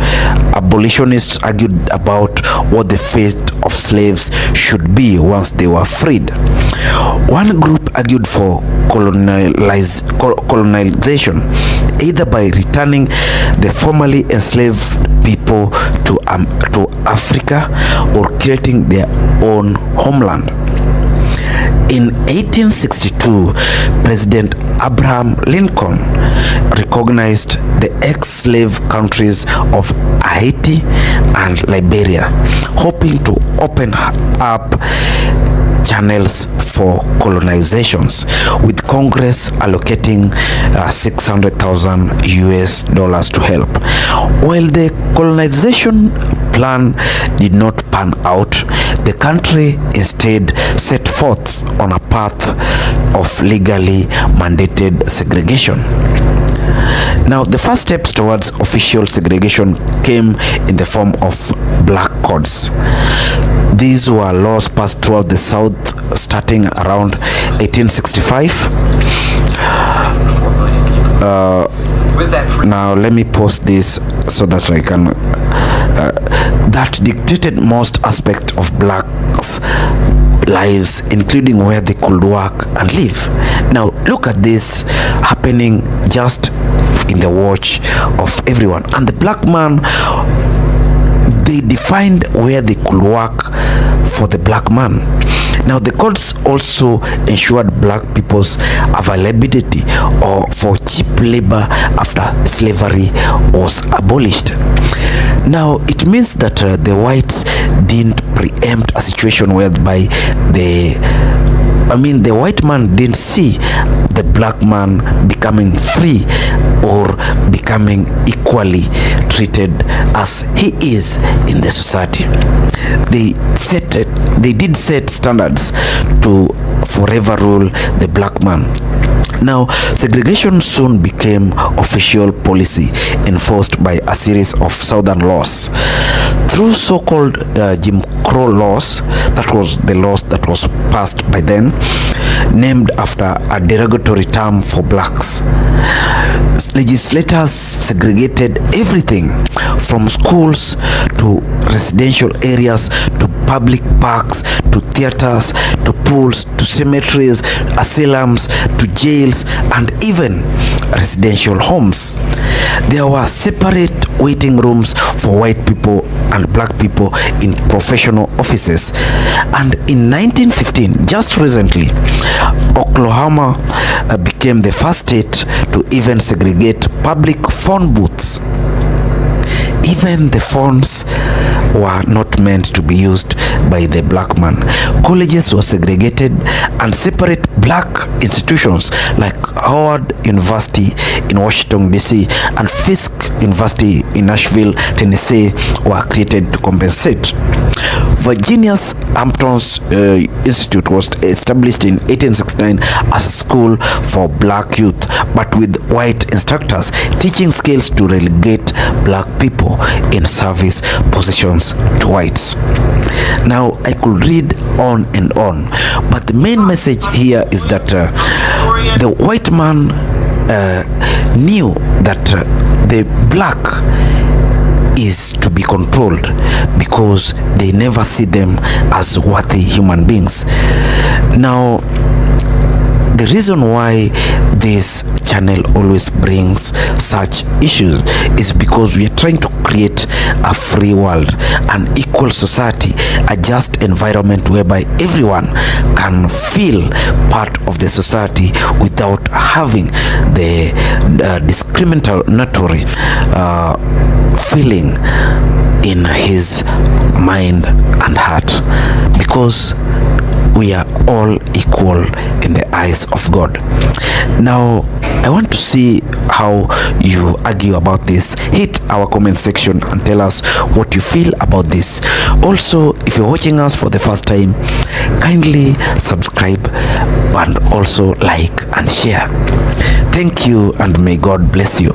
abolitionists argued about what the fate of slaves should be once they were freed. One group argued for colonization, either by returning the formerly enslaved people to Africa or creating their own homeland. In 1862, President Abraham Lincoln recognized the ex-slave countries of Haiti and Liberia, hoping to open up channels for colonizations, with Congress allocating $600,000 US to help. While the colonization plan did not pan out, the country instead set forth on a path of legally mandated segregation. Now, the first steps towards official segregation came in the form of black codes. These were laws passed throughout the South starting around 1865. Now, let me post this so that I can that dictated most aspects of blacks' lives, including where they could work and live. Now, look at this happening just in the watch of everyone. And the black man, they defined where they could work for the black man. Now, the courts also ensured black people's availability or for cheap labor after slavery was abolished. Now, it means that the whites didn't preempt a situation whereby the white man didn't see the black man becoming free or becoming equally treated as he is in the society. They did set standards to forever rule the black man. Now, segregation soon became official policy enforced by a series of Southern laws. Through so-called Jim Crow laws, that was the laws that was passed by then, named after a derogatory term for blacks. legislators segregated everything from schools to residential areas to public parks to theaters to pools to cemeteries, asylums to jails, and even residential homes. There were separate waiting rooms for white people and black people in professional offices. And in 1915, just recently, Oklahoma became the first state to even segregate public phone booths. Even the phones were not meant to be used by the black man. Colleges were segregated, and separate black institutions like Howard University in Washington, D.C. and Fisk University in Nashville, Tennessee were created to compensate. Virginia's Hampton's Institute was established in 1869 as a school for black youth, but with white instructors, teaching skills to relegate black people in service positions to whites. Now, I could read on and on, but the main message here is that the white man knew that the black is to be controlled because they never see them as worthy human beings. Now, the reason why this channel always brings such issues is because we are trying to create a free world, an equal society, a just environment whereby everyone can feel part of the society without having the discriminatory feeling in his mind and heart, because we are all equal in the eyes of God. Now, I want to see how you argue about this. Hit our comment section and tell us what you feel about this. Also, if you're watching us for the first time, kindly subscribe and also like and share. Thank you, and may God bless you.